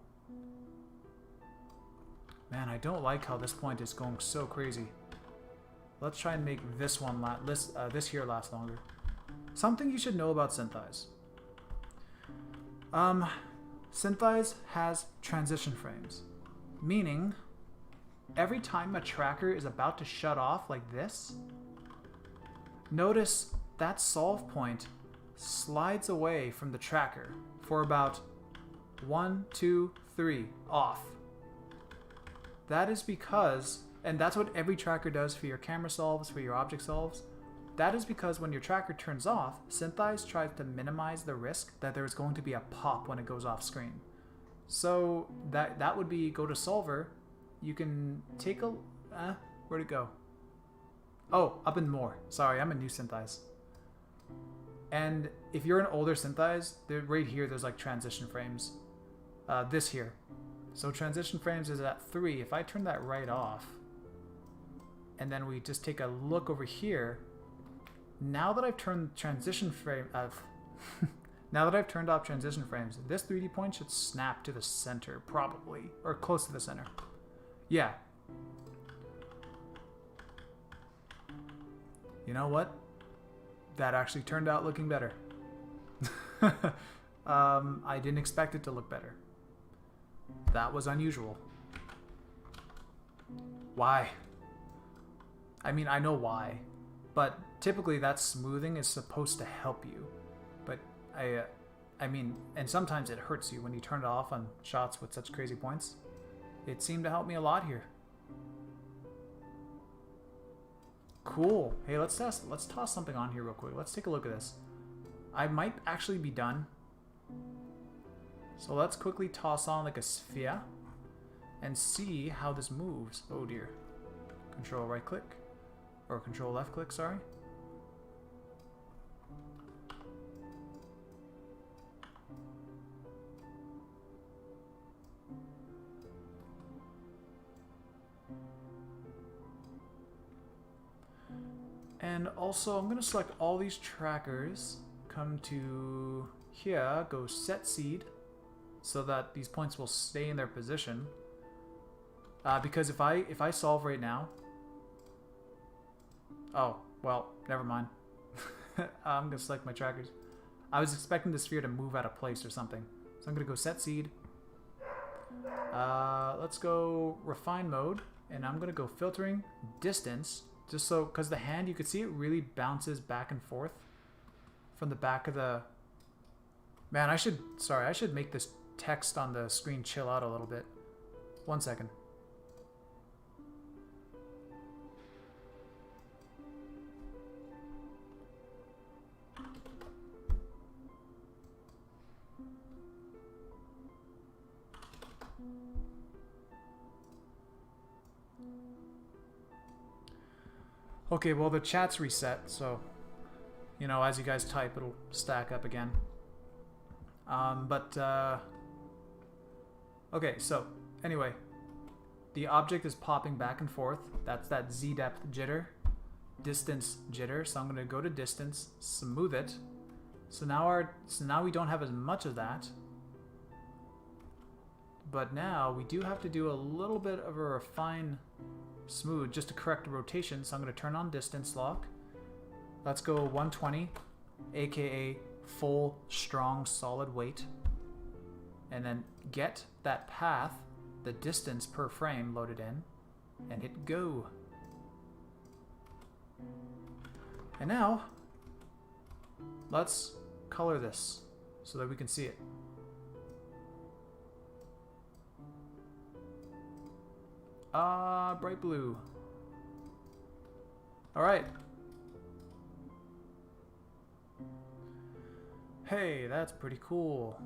man, I don't like how this point is going so crazy. Let's try and make this one this here last longer. Something you should know about Syntheyes. Syntheyes has transition frames, meaning every time a tracker is about to shut off like this, notice that solve point slides away from the tracker for about 1, 2, 3 off. That is because, and that's what every tracker does for your camera solves, for your object solves. That is because when your tracker turns off, Syntheyes tries to minimize the risk that there is going to be a pop when it goes off screen. So that would be, go to solver. You can take a, where'd it go? Oh, up and more. Sorry, I'm a new Syntheyes. And if you're an older Syntheyes, right here, there's like transition frames. This here. So transition frames is at 3. If I turn that right off, and then we just take a look over here, now that I've turned transition frame, now that I've turned off transition frames, this 3D point should snap to the center, probably, or close to the center. Yeah. You know what? That actually turned out looking better. I didn't expect it to look better. That was unusual. Why? I mean, I know why, but typically that smoothing is supposed to help you. But I mean, and sometimes it hurts you when you turn it off on shots with such crazy points. It seemed to help me a lot here. Cool. Hey, let's toss something on here real quick. Let's take a look at this. I might actually be done. So let's quickly toss on like a sphere and see how this moves. Oh dear. Control right click, or control left click, sorry. And also I'm going to select all these trackers, come to here, go set seed, so that these points will stay in their position. Because if I solve right now, oh well, never mind. I'm gonna select my trackers. I was expecting the sphere to move out of place or something, so I'm gonna go set seed. Let's go refine mode, and I'm gonna go filtering distance, just so, because the hand, you can see it really bounces back and forth from the back of the. Man, I should make this text on the screen chill out a little bit. 1 second. Okay, well the chat's reset, so you know, as you guys type, it'll stack up again. Okay, so anyway, the object is popping back and forth. That's that Z depth jitter, distance jitter. So I'm going to go to distance, smooth it. So now we don't have as much of that. But now we do have to do a little bit of a refine smooth just to correct the rotation. So I'm going to turn on distance lock. Let's go 120, aka full strong solid weight, and then get that path, the distance per frame loaded in, and hit go. And now, let's color this so that we can see it. Bright blue. Alright. Hey, that's pretty cool.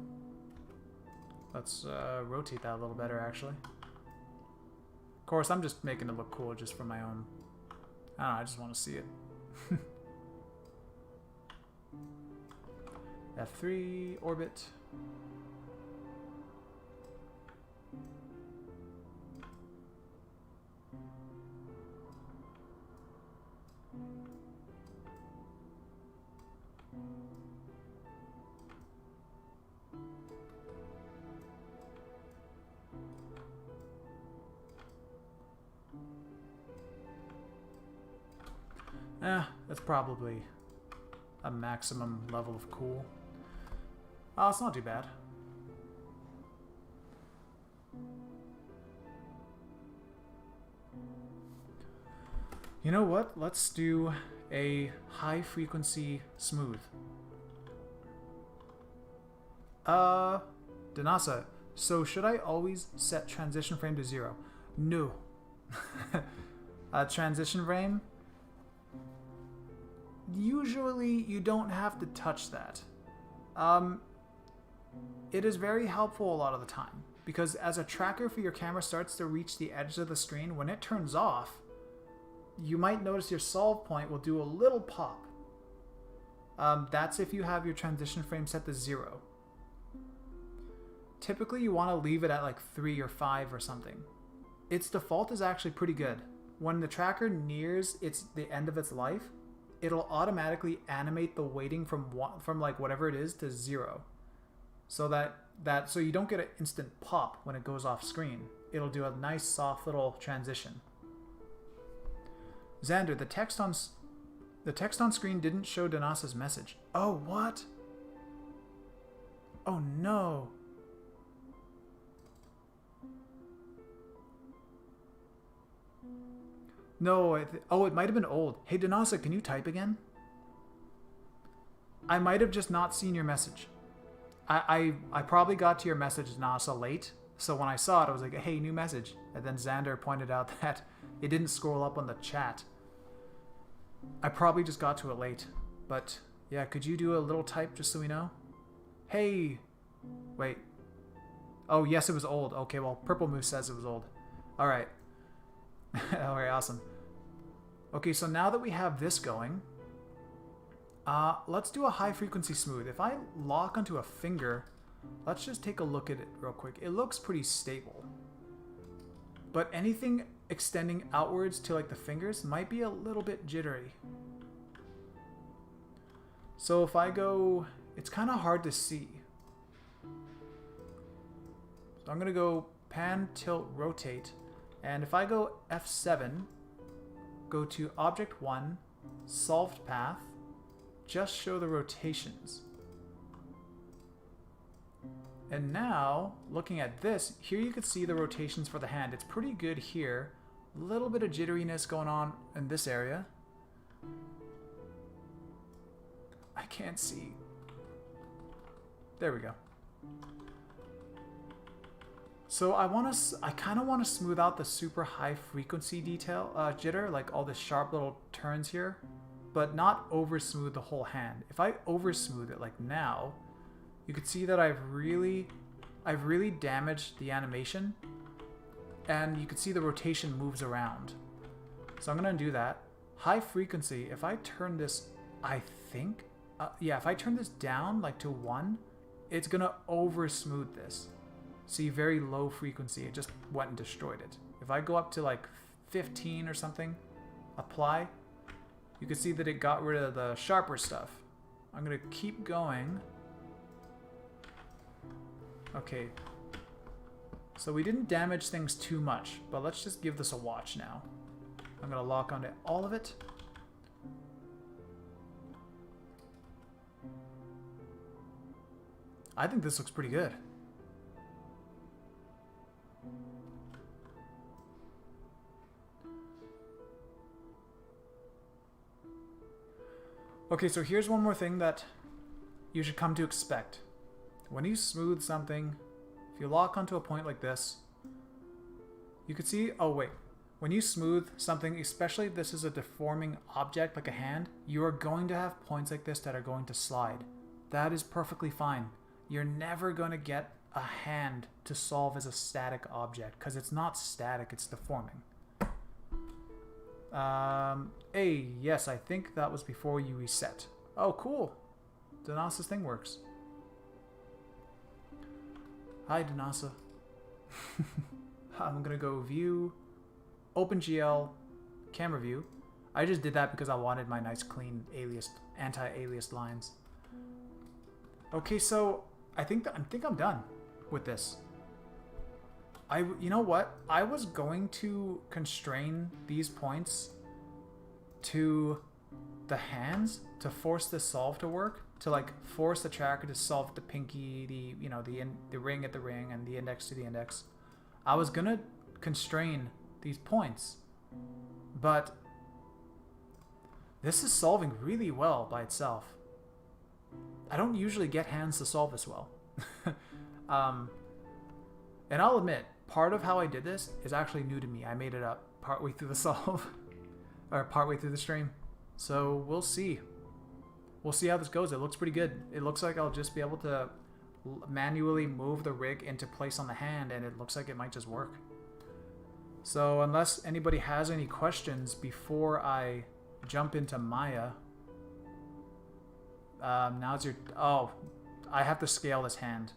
Let's rotate that a little better, actually. Of course, I'm just making it look cool just for my own... I don't know, I just want to see it. F3, orbit. That's probably a maximum level of cool. Oh, it's not too bad. You know what? Let's do a high frequency smooth. Danasa, so should I always set transition frame to 0? No. Transition frame? Usually you don't have to touch that. It is very helpful a lot of the time, because as a tracker for your camera starts to reach the edge of the screen, when it turns off, you might notice your solve point will do a little pop. That's if you have your transition frame set to 0. Typically you want to leave it at like 3 or 5 or something. Its default is actually pretty good. When the tracker nears the end of its life, it'll automatically animate the weighting from like whatever it is to 0. So so you don't get an instant pop when it goes off screen. It'll do a nice soft little transition. Xander, the text on screen didn't show Danasa's message. Oh, what? Oh no. No, it might have been old. Hey Danasa, can you type again? I might have just not seen your message. I probably got to your message, Danasa, late. So when I saw it, I was like, hey, new message. And then Xander pointed out that it didn't scroll up on the chat. I probably just got to it late. But yeah, could you do a little type just so we know? Hey. Wait. Oh, yes, it was old. Okay, well, Purple Moose says it was old. All right. Alright, awesome. Okay, so now that we have this going, let's do a high frequency smooth. If I lock onto a finger, let's just take a look at it real quick. It looks pretty stable. But anything extending outwards to like the fingers might be a little bit jittery. So if I go, it's kind of hard to see. So I'm going to go pan, tilt, rotate. And if I go F7, go to Object 1, Solved Path, just show the rotations. And now, looking at this, here you can see the rotations for the hand. It's pretty good here. A little bit of jitteriness going on in this area. I can't see. There we go. So I kind of want to smooth out the super high frequency detail, jitter, like all the sharp little turns here, but not over smooth the whole hand. If I over smooth it like now, you can see that I've really damaged the animation, and you can see the rotation moves around. So I'm gonna do that. High frequency, if I turn this, if I turn this down like to 1, it's gonna over smooth this. See, very low frequency, it just went and destroyed it. If I go up to like 15 or something, apply, you can see that it got rid of the sharper stuff. I'm gonna keep going. Okay, so we didn't damage things too much, but let's just give this a watch now. I'm gonna lock onto all of it. I think this looks pretty good. Okay, so here's one more thing that you should come to expect. When you smooth something, if you lock onto a point like this, you could see, oh wait, when you smooth something, especially if this is a deforming object like a hand, you are going to have points like this that are going to slide. That is perfectly fine. You're never going to get a hand to solve as a static object because it's not static, it's deforming. Hey, yes, I think that was before you reset. Oh, cool. Danasa's thing works. Hi, Danasa. I'm gonna go view, OpenGL, camera view. I just did that because I wanted my nice clean alias, anti-aliased lines. Okay, so I think I'm done with this. You know what? I was going to constrain these points to the hands to force the solve to work, to like force the tracker to solve the pinky, the ring at the ring, and the index to the index. I was gonna constrain these points, but this is solving really well by itself. I don't usually get hands to solve this well. And I'll admit, part of how I did this is actually new to me. I made it up partway through the solve, or partway through the stream. So we'll see. We'll see how this goes. It looks pretty good. It looks like I'll just be able to manually move the rig into place on the hand, and it looks like it might just work. So unless anybody has any questions before I jump into Maya, now's your... Oh, I have to scale this hand.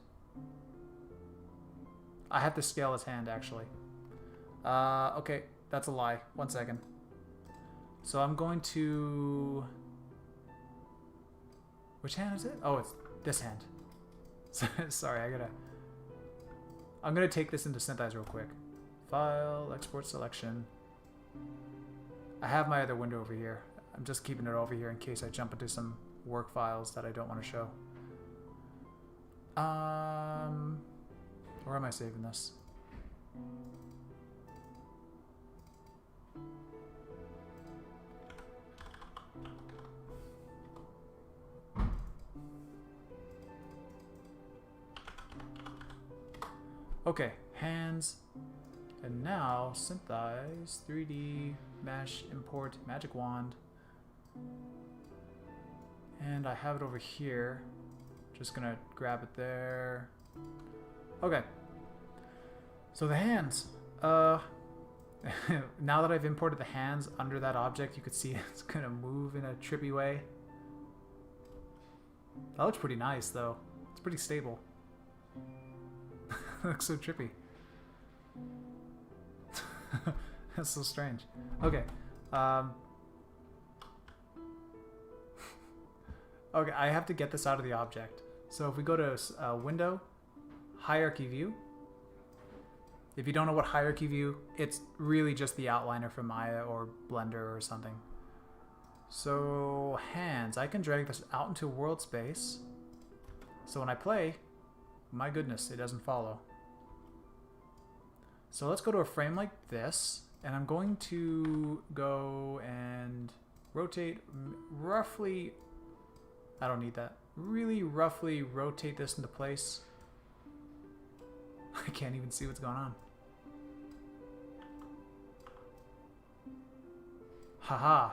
I have to scale his hand, actually. Okay, that's a lie. 1 second. So I'm going to... Which hand is it? Oh, it's this hand. Sorry, I'm gonna take this into Syntheyes real quick. File, export selection. I have my other window over here. I'm just keeping it over here in case I jump into some work files that I don't want to show. Where am I saving this? Okay, hands. And now, Syntheyes, 3D, mesh, import, magic wand. And I have it over here. Just gonna grab it there. Okay. So the hands. Now that I've imported the hands under that object, you could see it's gonna move in a trippy way. That looks pretty nice, though. It's pretty stable. It looks so trippy. That's so strange. Okay. Okay, I have to get this out of the object. So if we go to Window, Hierarchy View. If you don't know what Hierarchy View, it's really just the outliner for Maya or Blender or something. So hands, I can drag this out into world space. So when I play, my goodness, it doesn't follow. So let's go to a frame like this, and I'm going to go and rotate roughly, I don't need that, really roughly rotate this into place. I can't even see what's going on. Haha.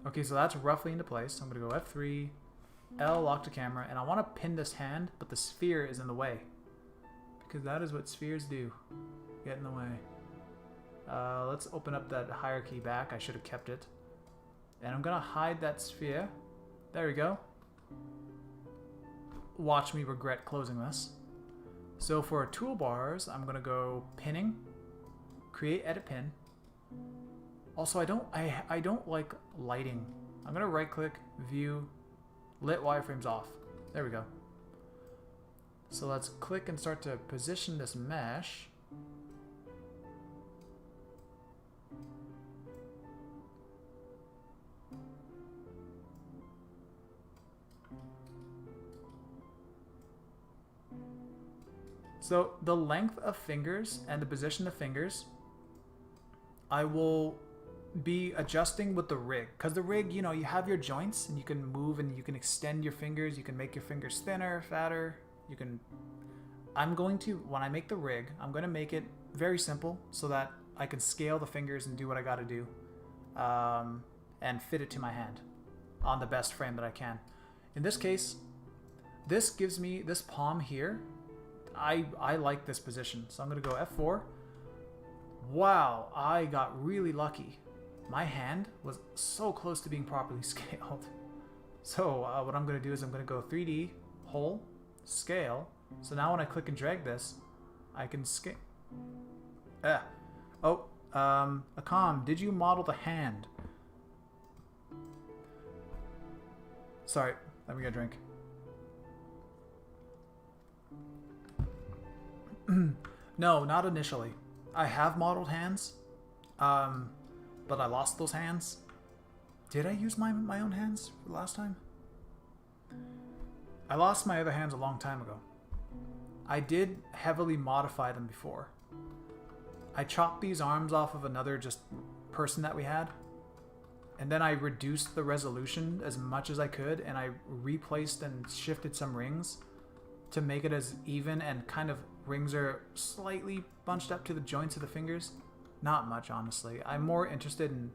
Okay, so that's roughly into place. So I'm going to go F3, L, lock to camera, and I want to pin this hand, but the sphere is in the way. Because that is what spheres do. Get in the way. Let's open up that hierarchy back. I should have kept it. And I'm going to hide that sphere. There we go. Watch me regret closing this. So for our toolbars, I'm going to go pinning, create edit pin. Also, I don't like lighting. I'm going to right click, view, lit wireframes off. There we go. So let's click and start to position this mesh. So the length of fingers and the position of fingers, I will be adjusting with the rig. Because the rig, you know, you have your joints and you can move and you can extend your fingers. You can make your fingers thinner, fatter. You can... I'm going to, when I make the rig, I'm going to make it very simple so that I can scale the fingers and do what I got to do. And fit it to my hand on the best frame that I can. In this case, this gives me this palm here. I like this position, so I'm going to go F4. Wow, I got really lucky. My hand was so close to being properly scaled. So what I'm going to do is I'm going to go 3D, hole, scale. So now when I click and drag this, I can scale. Akam, did you model the hand? Sorry, let me get a drink. No, not initially. I have modeled hands, but I lost those hands. Did I use my own hands for the last time? I lost my other hands a long time ago. I did heavily modify them before. I chopped these arms off of another just person that we had, and then I reduced the resolution as much as I could, and I replaced and shifted some rings to make it as even, and kind of rings are slightly bunched up to the joints of the fingers. Not much, honestly. I'm more interested in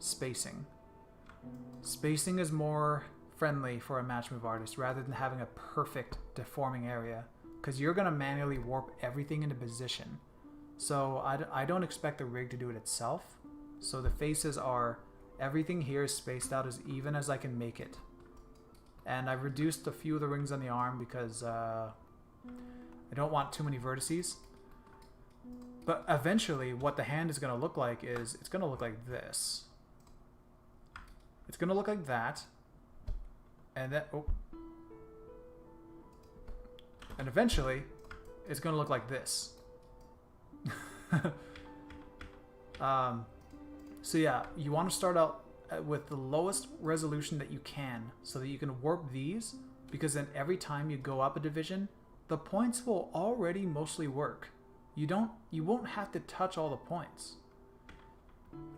spacing. Spacing is more friendly for a match move artist rather than having a perfect deforming area, because you're going to manually warp everything into position. So I don't expect the rig to do it itself. So the faces are, everything here is spaced out as even as I can make it. And I've reduced a few of the rings on the arm because I don't want too many vertices. But eventually what the hand is going to look like is, it's going to look like this. It's going to look like that. And then, and eventually it's going to look like this. So yeah, you want to start out with the lowest resolution that you can so that you can warp these, because then every time you go up a division, the points will already mostly work. You won't have to touch all the points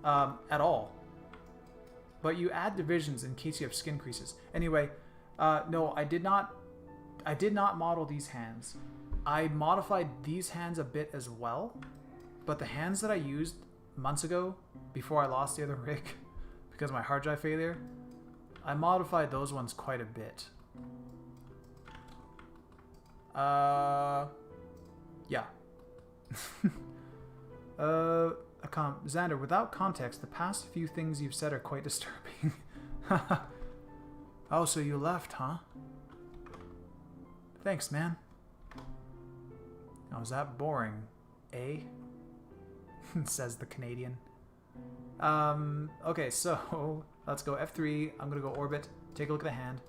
at all. But you add divisions in case you have skin creases. Anyway, no, I did not model these hands. I modified these hands a bit as well, but the hands that I used months ago before I lost the other rig because of my hard drive failure, I modified those ones quite a bit. Yeah. Xander, without context, the past few things you've said are quite disturbing. Oh, so you left, huh? Thanks, man. Oh, was that boring? Eh? Says the Canadian. Okay, so let's go F3. I'm gonna go orbit. Take a look at the hand.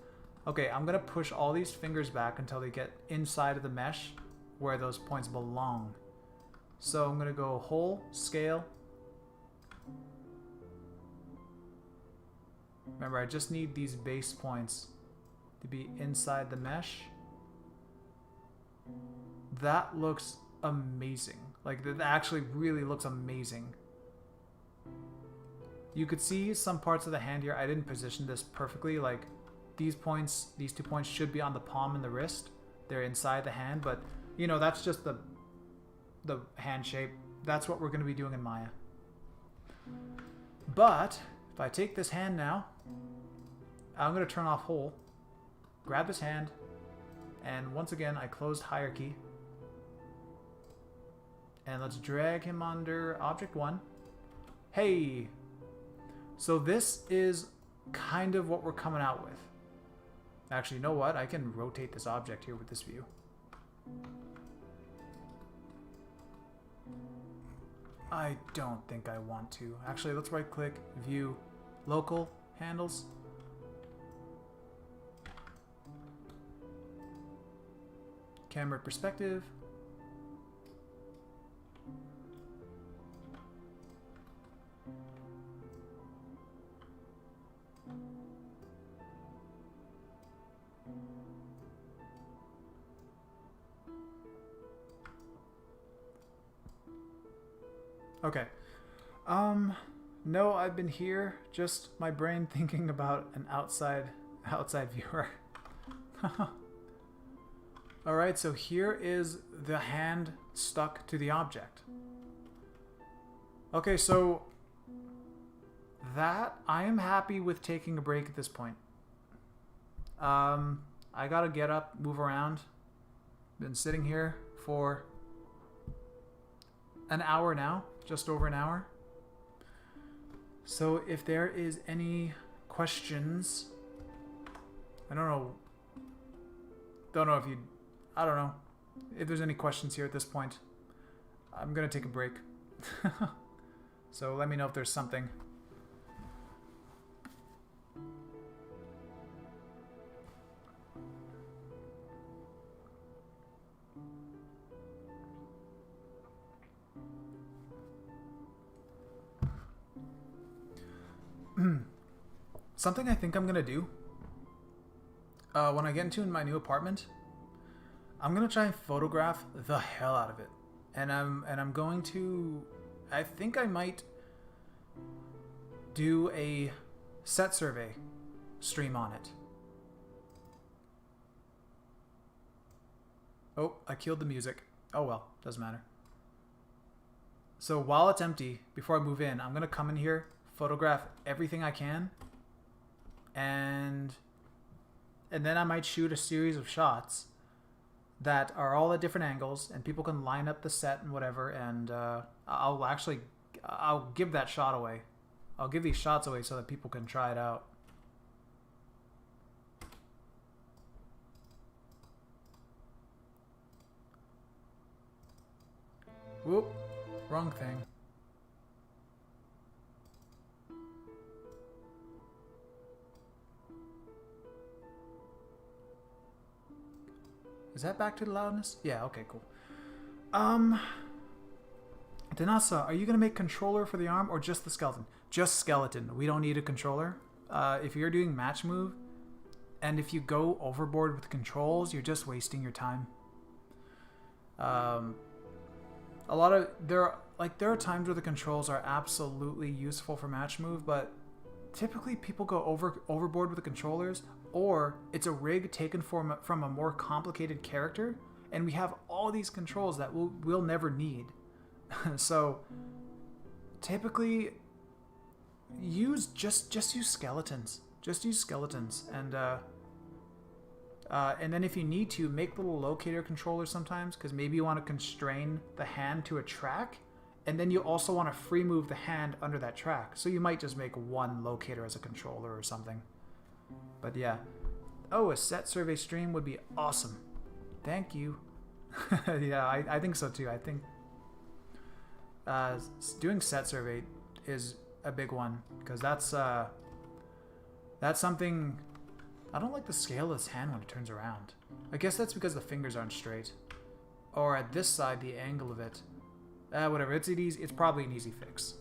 Okay, I'm gonna push all these fingers back until they get inside of the mesh where those points belong. So I'm gonna go hole, scale. Remember, I just need these base points to be inside the mesh. That looks amazing. Like, that actually really looks amazing. You could see some parts of the hand here. I didn't position this perfectly. Like, these points, these 2 points should be on the palm and the wrist. They're inside the hand, but, you know, that's just the hand shape. That's what we're going to be doing in Maya. But if I take this hand now, I'm going to turn off hole, grab this hand, and once again I closed hierarchy, and let's drag him under object 1. Hey, so this is kind of what we're coming out with. Actually, you know what, I can rotate this object here with this view. I don't think I want to. Actually, let's right click, view, local, handles. Camera perspective. Okay. No, I've been here. Just my brain thinking about an outside viewer. Alright, so here is the hand stuck to the object. Okay, so that I am happy with taking a break at this point. I gotta get up, move around. Been sitting here for an hour now, just over an hour. So if there is any questions, I don't know if you, I don't know if there's any questions here at this point. I'm gonna take a break. So let me know if there's something. Something I think I'm gonna do when I get into my new apartment, I'm gonna try and photograph the hell out of it, and I'm going to. I think I might do a set survey stream on it. Oh, I killed the music. Oh well, doesn't matter. So while it's empty, before I move in, I'm gonna come in here, photograph everything I can, and then I might shoot a series of shots that are all at different angles, and people can line up the set and whatever, and I'll give that shot away. I'll give these shots away so that people can try it out. Whoop, wrong thing. Is that back to the loudness? Yeah, okay, cool. Danasa, are you going to make controller for the arm or just the skeleton? Just skeleton. We don't need a controller. If you're doing match move, and if you go overboard with controls, you're just wasting your time. There are times where the controls are absolutely useful for match move, but typically people go overboard with the controllers, or it's a rig taken from a more complicated character, and we have all these controls that we'll never need. So typically just use skeletons. Just use skeletons, and then if you need to, make little locator controllers sometimes, because maybe you want to constrain the hand to a track, and then you also want to free move the hand under that track. So you might just make one locator as a controller or something. But yeah. Oh, a set survey stream would be awesome. Thank you. Yeah, I think so too. I think doing set survey is a big one, because that's something. I don't like the scale of his hand when it turns around. I guess that's because the fingers aren't straight. Or at this side, the angle of it. Whatever. It's probably an easy fix.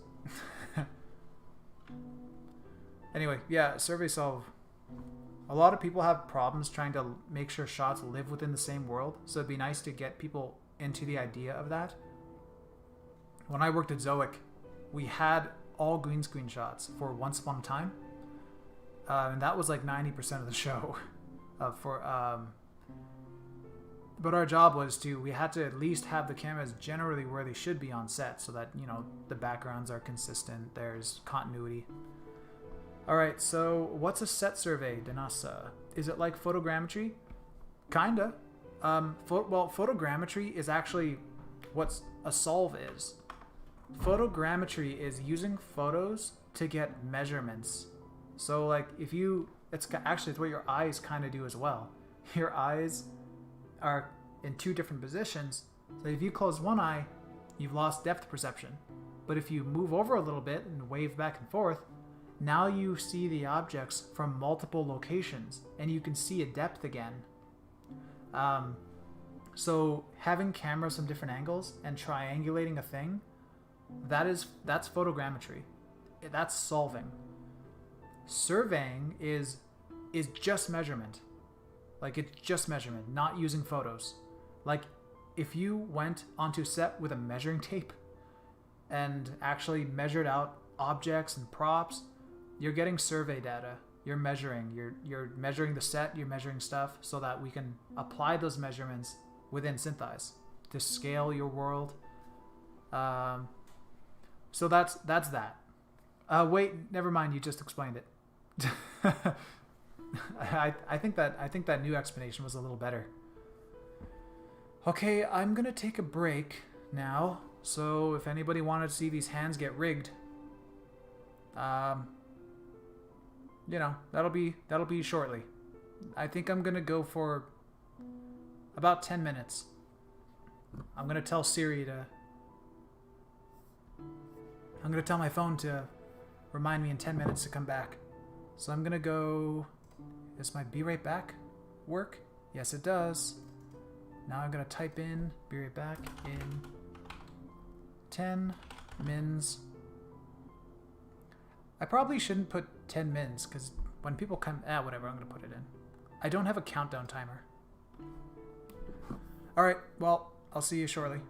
Anyway, yeah, survey solve. A lot of people have problems trying to make sure shots live within the same world, so it'd be nice to get people into the idea of that. When I worked at Zoic, we had all green screen shots for Once Upon a Time. And that was like 90% of the show. But our job was we had to at least have the cameras generally where they should be on set, so that, you know, the backgrounds are consistent, there's continuity. Alright, so what's a set survey, Danasa? Is it like photogrammetry? Kinda. Photogrammetry is actually what a solve is. Photogrammetry is using photos to get measurements. So like it's what your eyes kind of do as well. Your eyes are in two different positions. So if you close one eye, you've lost depth perception. But if you move over a little bit and wave back and forth, now you see the objects from multiple locations, and you can see a depth again. So having cameras from different angles and triangulating a thing, that's photogrammetry. That's solving. Surveying is just measurement. Like, it's just measurement, not using photos. Like, if you went onto set with a measuring tape, and actually measured out objects and props, you're getting survey data. You're measuring. You're measuring the set. You're measuring stuff so that we can apply those measurements within Syntheyes to scale your world. So that's that. Wait, never mind. You just explained it. I think that new explanation was a little better. Okay, I'm gonna take a break now. So if anybody wanted to see these hands get rigged, you know, that'll be shortly. I think I'm gonna go for about 10 minutes. I'm gonna tell Siri to. I'm gonna tell my phone to remind me in 10 minutes to come back. So I'm gonna go. Does my be right back work? Yes, it does. Now I'm gonna type in be right back in 10 mins. I probably shouldn't put 10 mins because when people come, whatever, I'm gonna put it in. I don't have a countdown timer. All right, well, I'll see you shortly.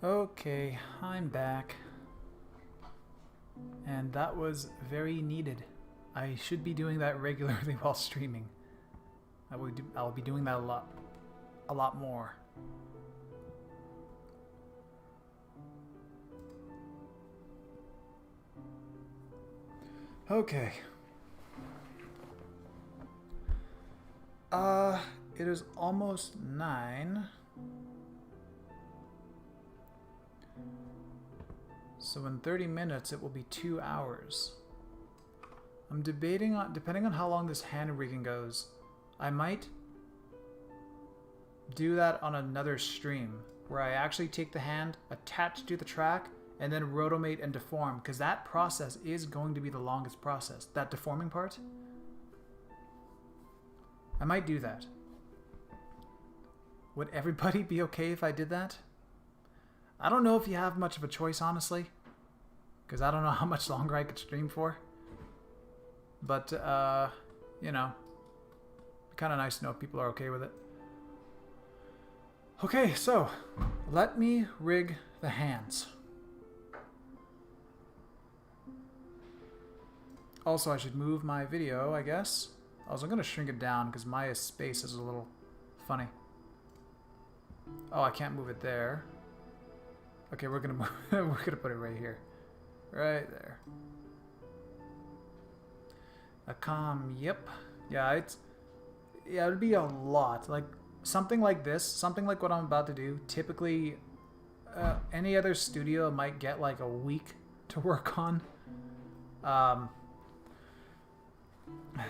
Okay, I'm back. And that was very needed. I should be doing that regularly while streaming. I'll be doing that a lot more. Okay. It is almost 9. So in 30 minutes, it will be 2 hours. I'm debating on, depending on how long this hand rigging goes, I might do that on another stream where I actually take the hand, attach it to the track, and then rotomate and deform, because that process is going to be the longest process. That deforming part. I might do that. Would everybody be okay if I did that? I don't know if you have much of a choice, honestly, because I don't know how much longer I could stream for. But, you know, kind of nice to know if people are okay with it. Okay, so let me rig the hands. Also, I should move my video, I guess. Also, I'm going to shrink it down because Maya's space is a little funny. Oh, I can't move it there. Okay, we're going to we're going to put it right here. Right there. A yep. Yeah, it would be a lot. Like something like this, something like what I'm about to do. Typically, any other studio might get like a week to work on.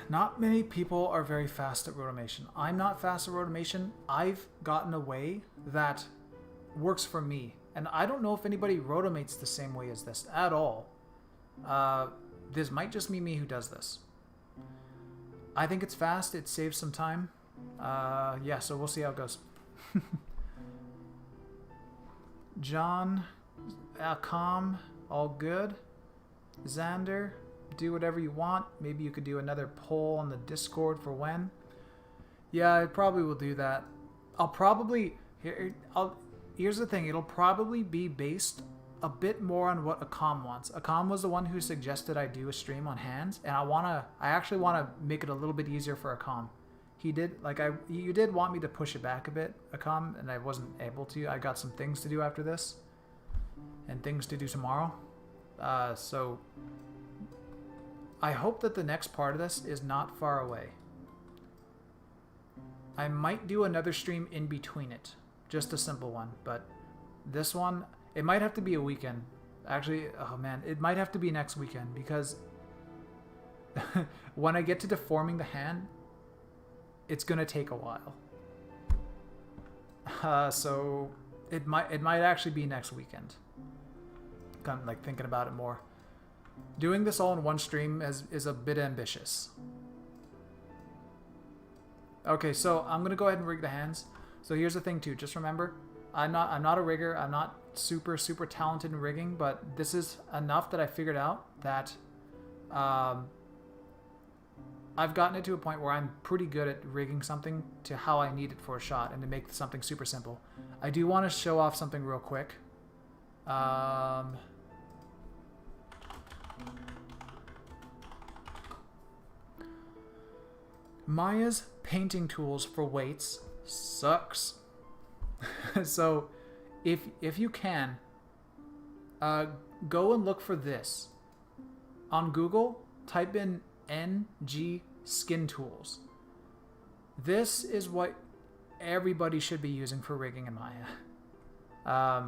Not many people are very fast at Rotomation. I'm not fast at Rotomation. I've gotten a way that works for me. And I don't know if anybody rotomates the same way as this at all. This might just be me who does this. I think it's fast. It saves some time. Yeah, so we'll see how it goes. John, calm, all good. Xander, do whatever you want. Maybe you could do another poll on the Discord for when. Yeah, I probably will do that. I'll probably... Here's the thing. It'll probably be based a bit more on what Akam wants. Akam was the one who suggested I do a stream on hands, and I actually want to make it a little bit easier for Akam. He did, you did want me to push it back a bit, Akam, and I wasn't able to. I got some things to do after this, and things to do tomorrow. So I hope that the next part of this is not far away. I might do another stream in between it. Just a simple one, but this one, it might have to be a weekend. Actually, oh man, it might have to be next weekend because when I get to deforming the hand, it's gonna take a while. So it might actually be next weekend. Kind of like thinking about it more. Doing this all in one stream is a bit ambitious. Okay, so I'm gonna go ahead and rig the hands. So here's the thing too, just remember, I'm not a rigger, I'm not super talented in rigging, but this is enough that I figured out that I've gotten it to a point where I'm pretty good at rigging something to how I need it for a shot and to make something super simple. I do want to show off something real quick. Maya's painting tools for weights sucks. So if you can, go and look for this on Google. Type in NG skin tools. This is what everybody should be using for rigging in Maya.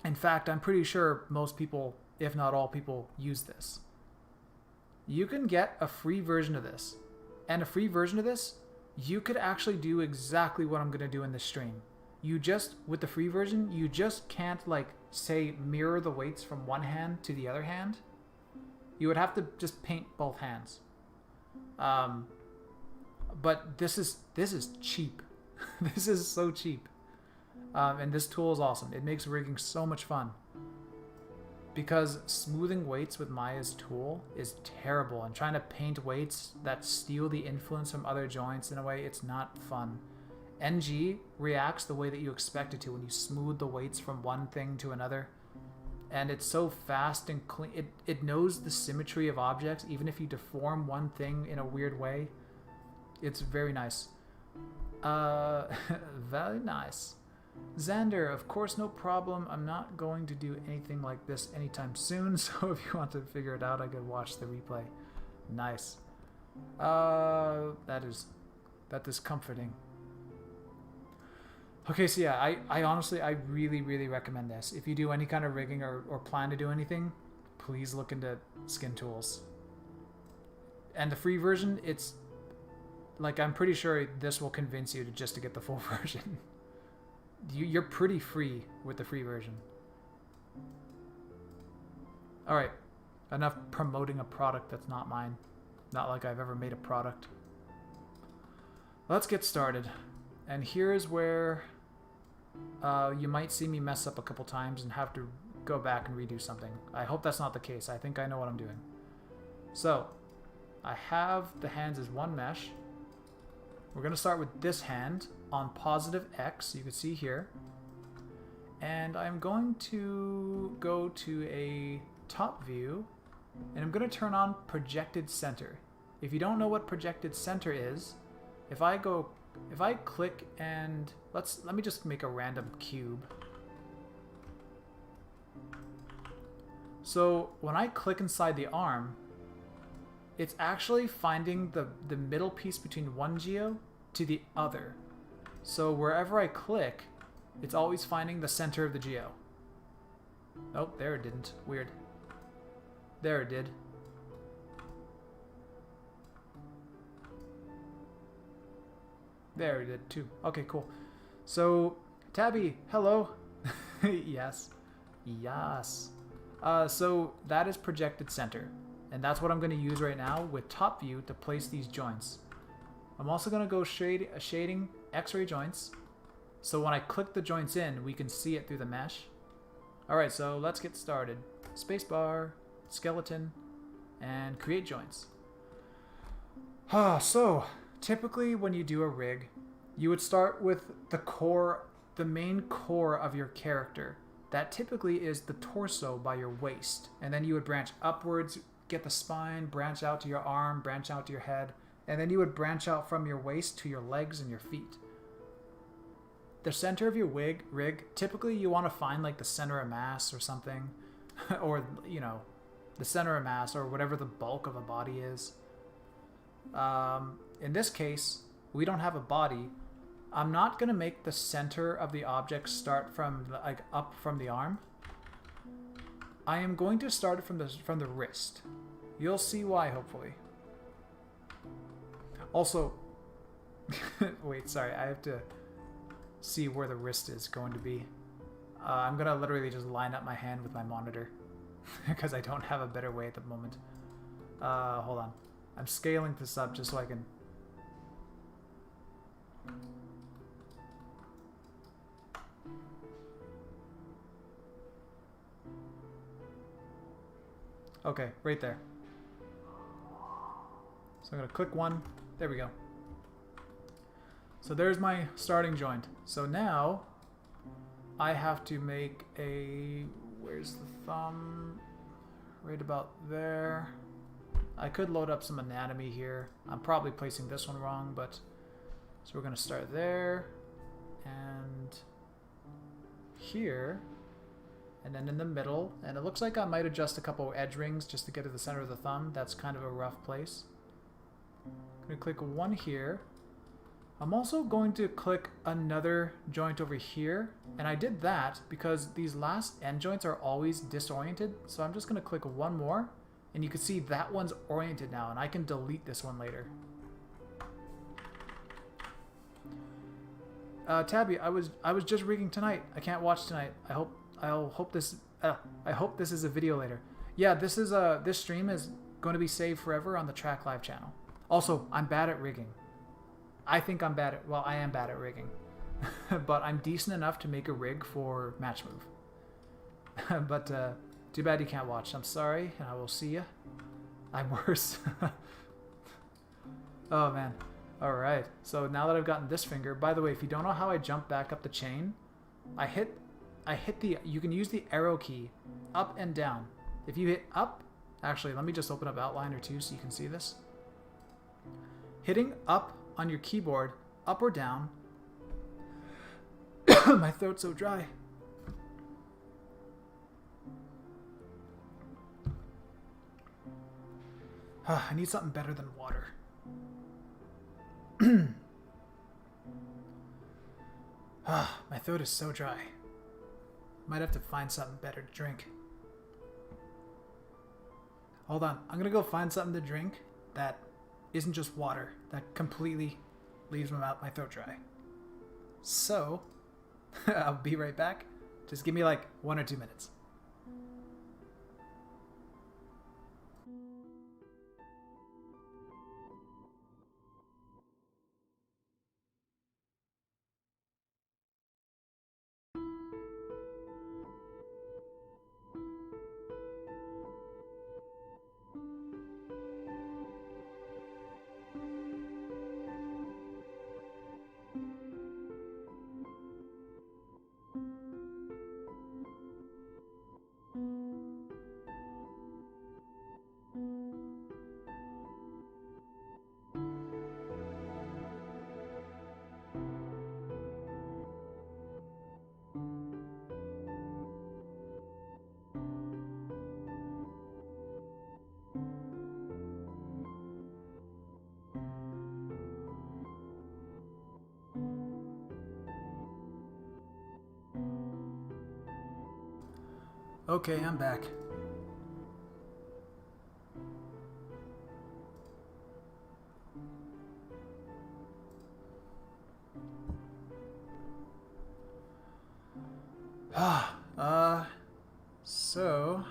In fact, I'm pretty sure most people, if not all people, use this. You can get a free version of this, and a free version of this, you could actually do exactly what I'm going to do in this stream. You just, with the free version, you just can't, like, say, mirror the weights from one hand to the other hand. You would have to just paint both hands. But this is cheap. This is so cheap. And this tool is awesome. It makes rigging so much fun. Because smoothing weights with Maya's tool is terrible, and trying to paint weights that steal the influence from other joints in a way, it's not fun. NG reacts the way that you expect it to when you smooth the weights from one thing to another. And it's so fast and clean. It knows the symmetry of objects, even if you deform one thing in a weird way. It's very nice. Very nice. Xander, of course, no problem. I'm not going to do anything like this anytime soon, so if you want to figure it out, I could watch the replay. Nice. That is comforting. Okay, so yeah, I honestly, I really, really recommend this. If you do any kind of rigging or plan to do anything, please look into Skin Tools. And the free version, it's, like, I'm pretty sure this will convince you to get the full version. You're pretty free with the free version. Alright, enough promoting a product that's not mine. Not like I've ever made a product. Let's get started. And here's where you might see me mess up a couple times and have to go back and redo something. I hope that's not the case. I think I know what I'm doing. So, I have the hands as one mesh. We're going to start with this hand on positive X, you can see here. And I'm going to go to a top view, and I'm going to turn on projected center. If you don't know what projected center is, if I click and let me just make a random cube. So when I click inside the arm, it's actually finding the middle piece between one geo to the other. So wherever I click, it's always finding the center of the geo. Oh, there it didn't. Weird. There it did. There it did too. Okay, cool. So, Tabby, hello. Yes. Yes. So that is projected center. And that's what I'm going to use right now with top view to place these joints. I'm also going to go shading X-ray joints. So when I click the joints in, we can see it through the mesh. Alright, so let's get started. Spacebar, skeleton, and create joints. So, typically when you do a rig, you would start with the main core of your character. That typically is the torso by your waist. And then you would branch upwards, get the spine, branch out to your arm, branch out to your head, and then you would branch out from your waist to your legs and your feet. The center of your rig, typically you want to find like the center of mass or something, or, you know, the center of mass or whatever the bulk of a body is. In this case, we don't have a body. I'm not going to make the center of the object start from like up from the arm. I am going to start it from the wrist. You'll see why, hopefully. Also, wait, sorry, I have to see where the wrist is going to be. I'm going to literally just line up my hand with my monitor because I don't have a better way at the moment. Hold on. I'm scaling this up just so I can... Okay, right there. So I'm going to click one. There we go. So there's my starting joint. So now I have to make a... Where's the thumb? Right about there. I could load up some anatomy here. I'm probably placing this one wrong, but... So we're going to start there. And here. And then in the middle. And it looks like I might adjust a couple edge rings just to get to the center of the thumb. That's kind of a rough place. I'm going to click one here. I'm also going to click another joint over here. And I did that because these last end joints are always disoriented. So I'm just going to click one more. And you can see that one's oriented now. And I can delete this one later. Tabby, I was just rigging tonight. I can't watch tonight. I hope this is a video later. Yeah, this stream is going to be saved forever on the Track Live channel. Also, I'm bad at rigging. I think I'm bad at... Well, I am bad at rigging. But I'm decent enough to make a rig for Match Move. But too bad you can't watch. I'm sorry, and I will see you. I'm worse. Oh, man. Alright, so now that I've gotten this finger, by the way, if you don't know how I jump back up the chain, I hit the, you can use the arrow key up and down. If you hit up, actually, let me just open up Outliner too so you can see this. Hitting up on your keyboard, up or down, my throat's so dry. I need something better than water. My throat is so dry. Might have to find something better to drink. Hold on, I'm gonna go find something to drink that isn't just water, that completely leaves my throat dry. So, I'll be right back. Just give me like 1 or 2 minutes. Okay, I'm back. So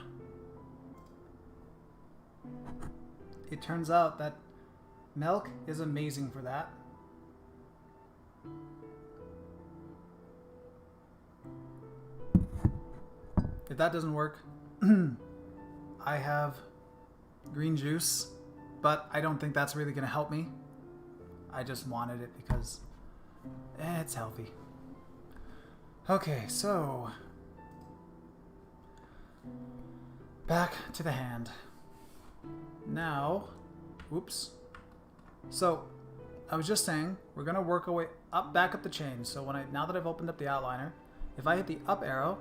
it turns out that milk is amazing for that. If that doesn't work, I have green juice, but I don't think that's really going to help me. I just wanted it because it's healthy. Okay, so back to the hand. Now, oops. So I was just saying we're going to work our way back up the chain. So now that I've opened up the outliner, if I hit the up arrow,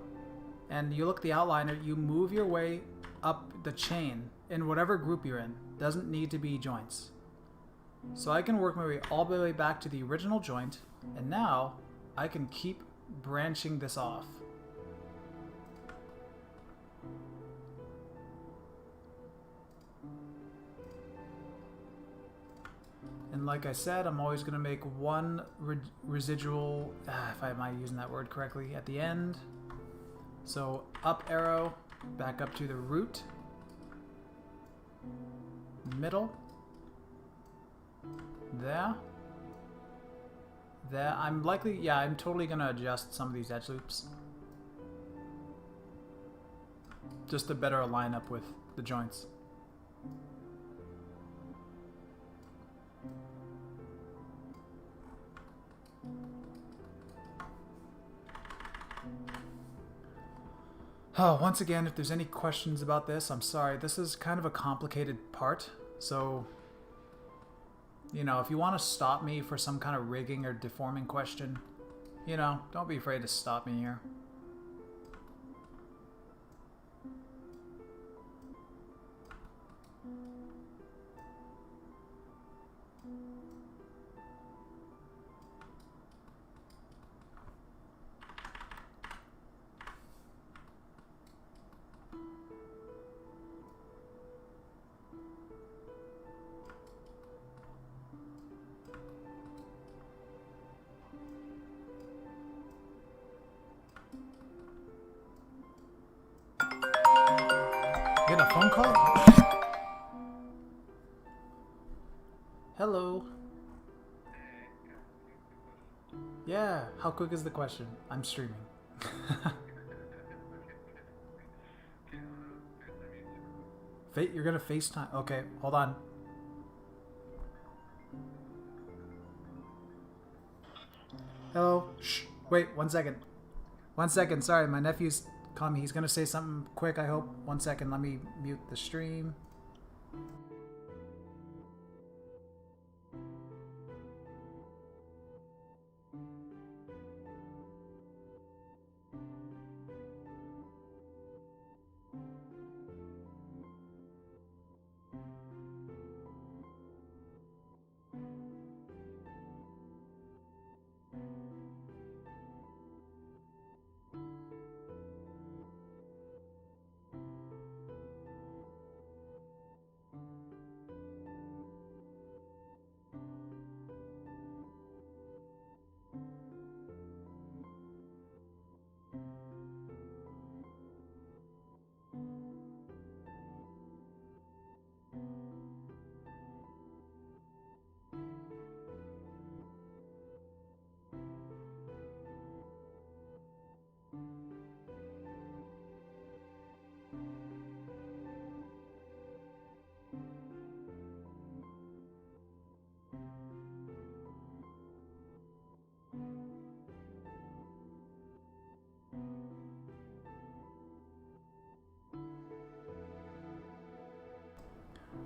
and you look at the outliner, you move your way up the chain in whatever group you're in. Doesn't need to be joints. So I can work my way all the way back to the original joint, and now I can keep branching this off. And like I said, I'm always going to make one residual, if I might using that word correctly, at the end. So up arrow, back up to the root, middle, there. I'm totally gonna adjust some of these edge loops just to better align up with the joints. Oh, once again, if there's any questions about this, I'm sorry. This is kind of a complicated part, so, you know, if you want to stop me for some kind of rigging or deforming question, you know, don't be afraid to stop me here. Get a phone call? Hello. Yeah, how quick is the question? I'm streaming. You're gonna FaceTime? Okay, hold on. Hello. Shh. Wait, 1 second. 1 second. Sorry, my nephew's calling me. He's gonna say something quick, I hope. 1 second. Let me mute the stream.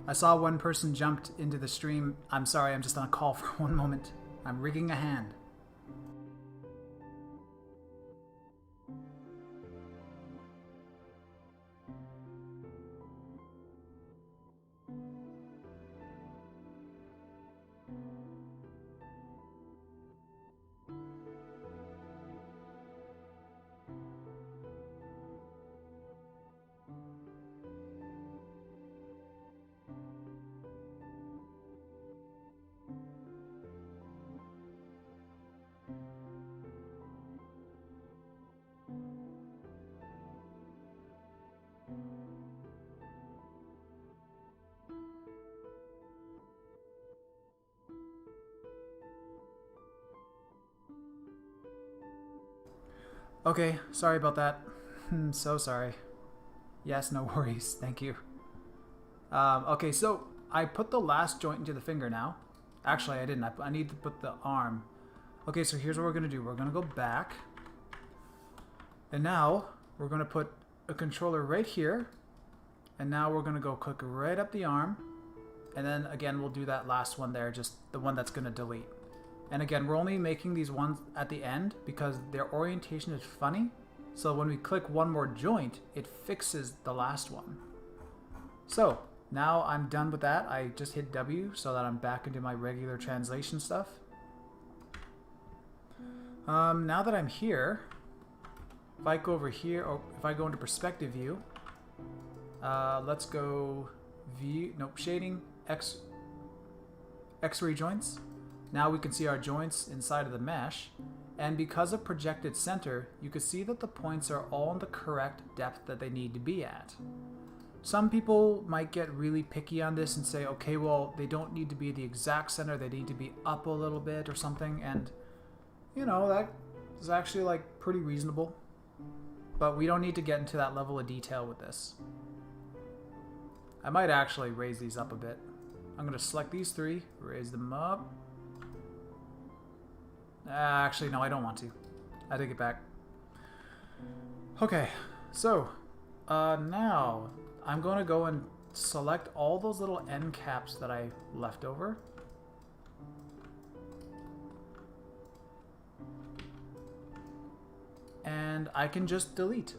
I saw one person jumped into the stream. I'm sorry, I'm just on a call for 1 moment. I'm rigging a hand. Okay, sorry about that. So sorry. Yes, no worries. Thank you. Okay, so I put the last joint into the finger now. Actually, I didn't. I need to put the arm. Okay, so here's what we're going to do. We're going to go back. And now we're going to put a controller right here. And now we're going to go click right up the arm. And then again, we'll do that last one there, just the one that's going to delete. And again, we're only making these ones at the end because their orientation is funny. So when we click one more joint, it fixes the last one. So now I'm done with that. I just hit W so that I'm back into my regular translation stuff. Now that I'm here, if I go over here, or if I go into perspective view, let's go view, nope, shading, X-ray joints. Now we can see our joints inside of the mesh, and because of projected center, you can see that the points are all in the correct depth that they need to be at. Some people might get really picky on this and say, okay, well, they don't need to be the exact center, they need to be up a little bit or something, and you know, that is actually like pretty reasonable. But we don't need to get into that level of detail with this. I might actually raise these up a bit. I'm going to select these three, raise them up. Actually, no, I don't want to. I take it back. Okay, so now I'm going to go and select all those little end caps that I left over. And I can just delete.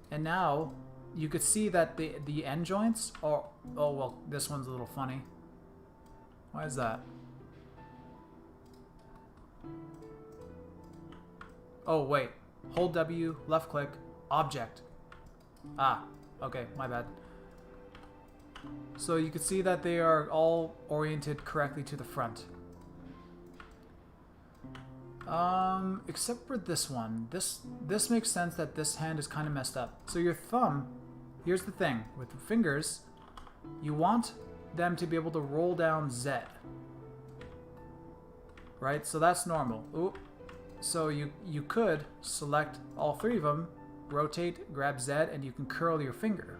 And now you could see that the end joints are, oh well, this one's a little funny. Why is that? Oh wait, hold W, left click, object. Ah, okay, my bad. So you can see that they are all oriented correctly to the front. Except for this one. This makes sense that this hand is kind of messed up. So your thumb, here's the thing, with the fingers, you want them to be able to roll down Z. Right? So that's normal. Ooh. So you could select all three of them, rotate, grab Z, and you can curl your finger.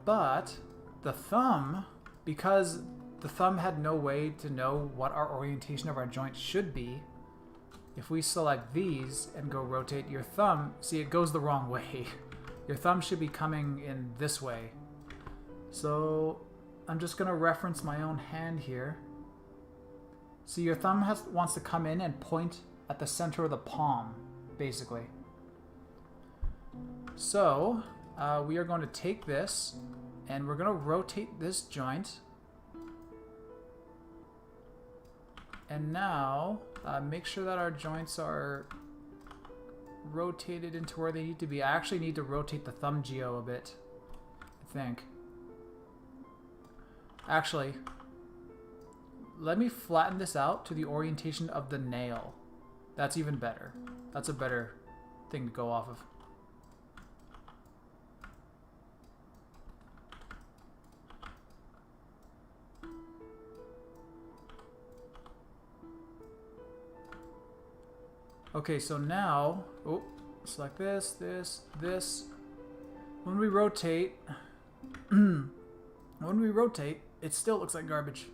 But the thumb, because the thumb had no way to know what our orientation of our joint should be, if we select these and go rotate your thumb, see, it goes the wrong way. Your thumb should be coming in this way. So I'm just going to reference my own hand here. See, your thumb wants to come in and point at the center of the palm, basically. So we are going to take this and we're going to rotate this joint. And now make sure that our joints are rotated into where they need to be. I actually need to rotate the thumb geo a bit, I think. Actually, let me flatten this out to the orientation of the nail. That's even better. That's a better thing to go off of. Okay, so now, oh, select this, this, this. When we rotate, it still looks like garbage.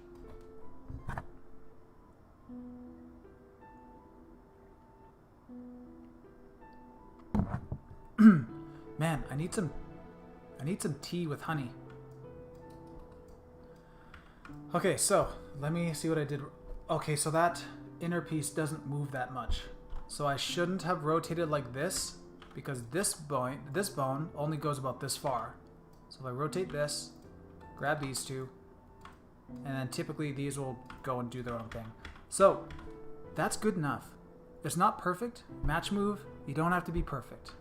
Man, I need some tea with honey. Okay, so let me see what I did. Okay, so that inner piece doesn't move that much. So I shouldn't have rotated like this, because this bone only goes about this far. So if I rotate this, grab these two, and then typically these will go and do their own thing. So that's good enough. It's not perfect. Match move, you don't have to be perfect.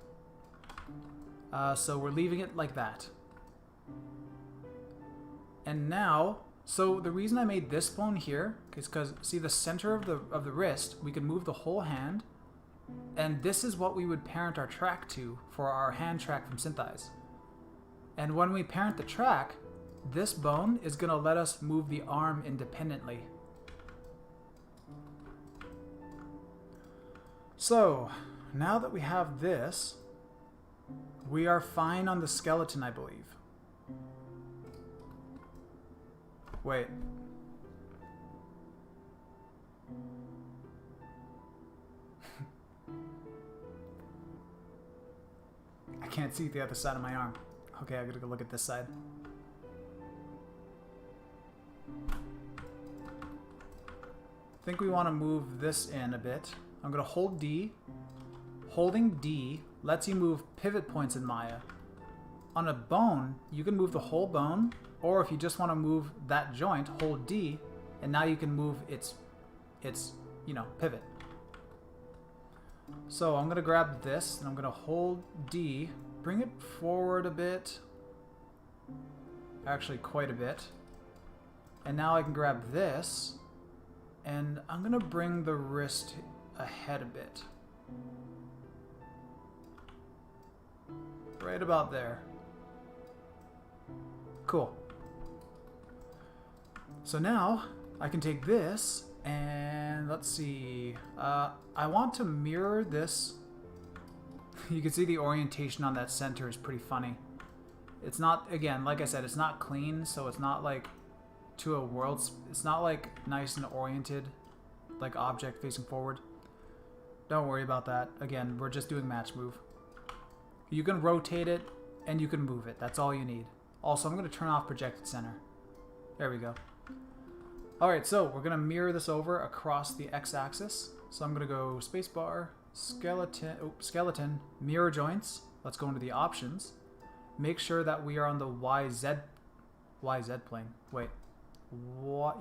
So we're leaving it like that. And now, so the reason I made this bone here is because, see, the center of the wrist, we can move the whole hand. And this is what we would parent our track to for our hand track from Syntheyes. And when we parent the track, this bone is going to let us move the arm independently. So, now that we have this, we are fine on the skeleton, I believe. Wait. I can't see the other side of my arm. Okay, I gotta go look at this side. I think we want to move this in a bit. I'm gonna hold D. Holding D lets you move pivot points in Maya. On a bone, you can move the whole bone, or if you just want to move that joint, hold D, and now you can move its pivot. So I'm gonna grab this and I'm gonna hold D, bring it forward a bit, actually quite a bit, and now I can grab this and I'm gonna bring the wrist ahead a bit, right about there. Cool. So now I can take this and let's see, I want to mirror this. You can see the orientation on that center is pretty funny. It's not, again, like I said, it's not clean, so it's not like to a world, it's not like nice and oriented, like object facing forward. Don't worry about that. Again, we're just doing match move. You can rotate it and you can move it. That's all you need. Also, I'm going to turn off projected center. There we go. Alright, so we're going to mirror this over across the x-axis. So I'm going to go spacebar, skeleton, mirror joints. Let's go into the options. Make sure that we are on the YZ plane. Wait.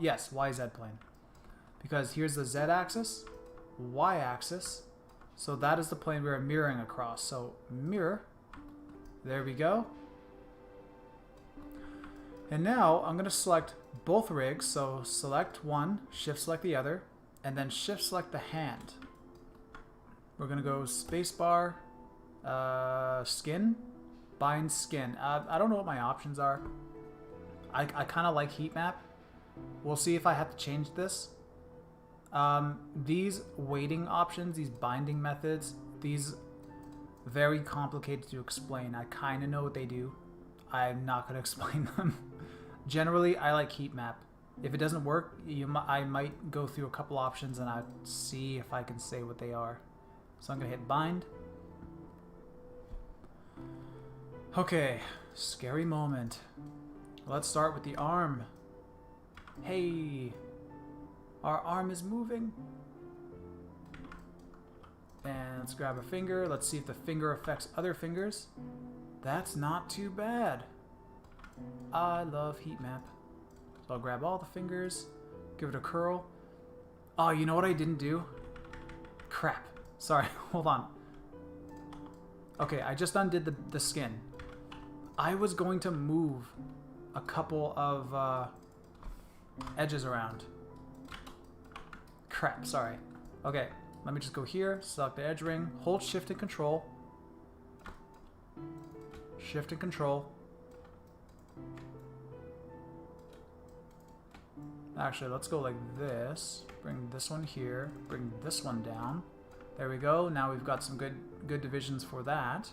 Yes, YZ plane. Because here's the Z-axis, Y-axis. So that is the plane we are mirroring across. So mirror. There we go. And now I'm going to select both rigs. So select one, shift select the other, and then shift select the hand. We're going to go spacebar, skin, bind skin. I don't know what my options are. I kind of like heat map. We'll see if I have to change this. These weighting options, these binding methods, these very complicated to explain. I kind of know what they do. I'm not going to explain them. Generally, I like heat map. If it doesn't work, I might go through a couple options and I'll see if I can say what they are. So I'm going to hit bind. Okay, scary moment. Let's start with the arm. Hey, our arm is moving. And let's grab a finger. Let's see if the finger affects other fingers. That's not too bad. I love heat map. So I'll grab all the fingers, give it a curl. Oh, you know what I didn't do? Crap. Sorry, hold on. Okay, I just undid the skin. I was going to move a couple of edges around. Crap, sorry. Okay, let me just go here, select the edge ring, hold shift and control. Shift and control. Actually, let's go like this. Bring this one here. Bring this one down. There we go. Now we've got some good divisions for that.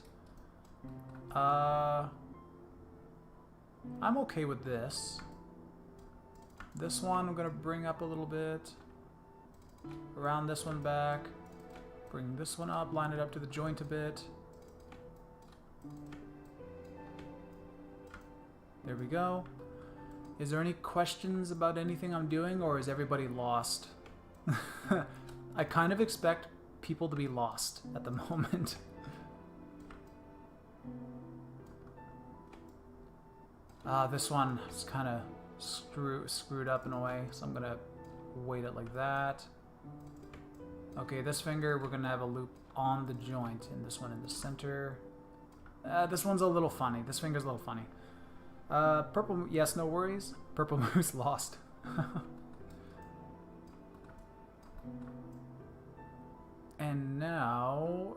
I'm okay with this. This one I'm going to bring up a little bit. Around this one back. Bring this one up. Line it up to the joint a bit. There we go. Is there any questions about anything I'm doing, or is everybody lost? I kind of expect people to be lost at the moment. This one is kind of screwed up in a way, so I'm gonna weight it like that. Okay, this finger, we're gonna have a loop on the joint, and this one in the center. This one's a little funny. This finger's a little funny. Purple, yes, no worries. Purple Moose lost. And now,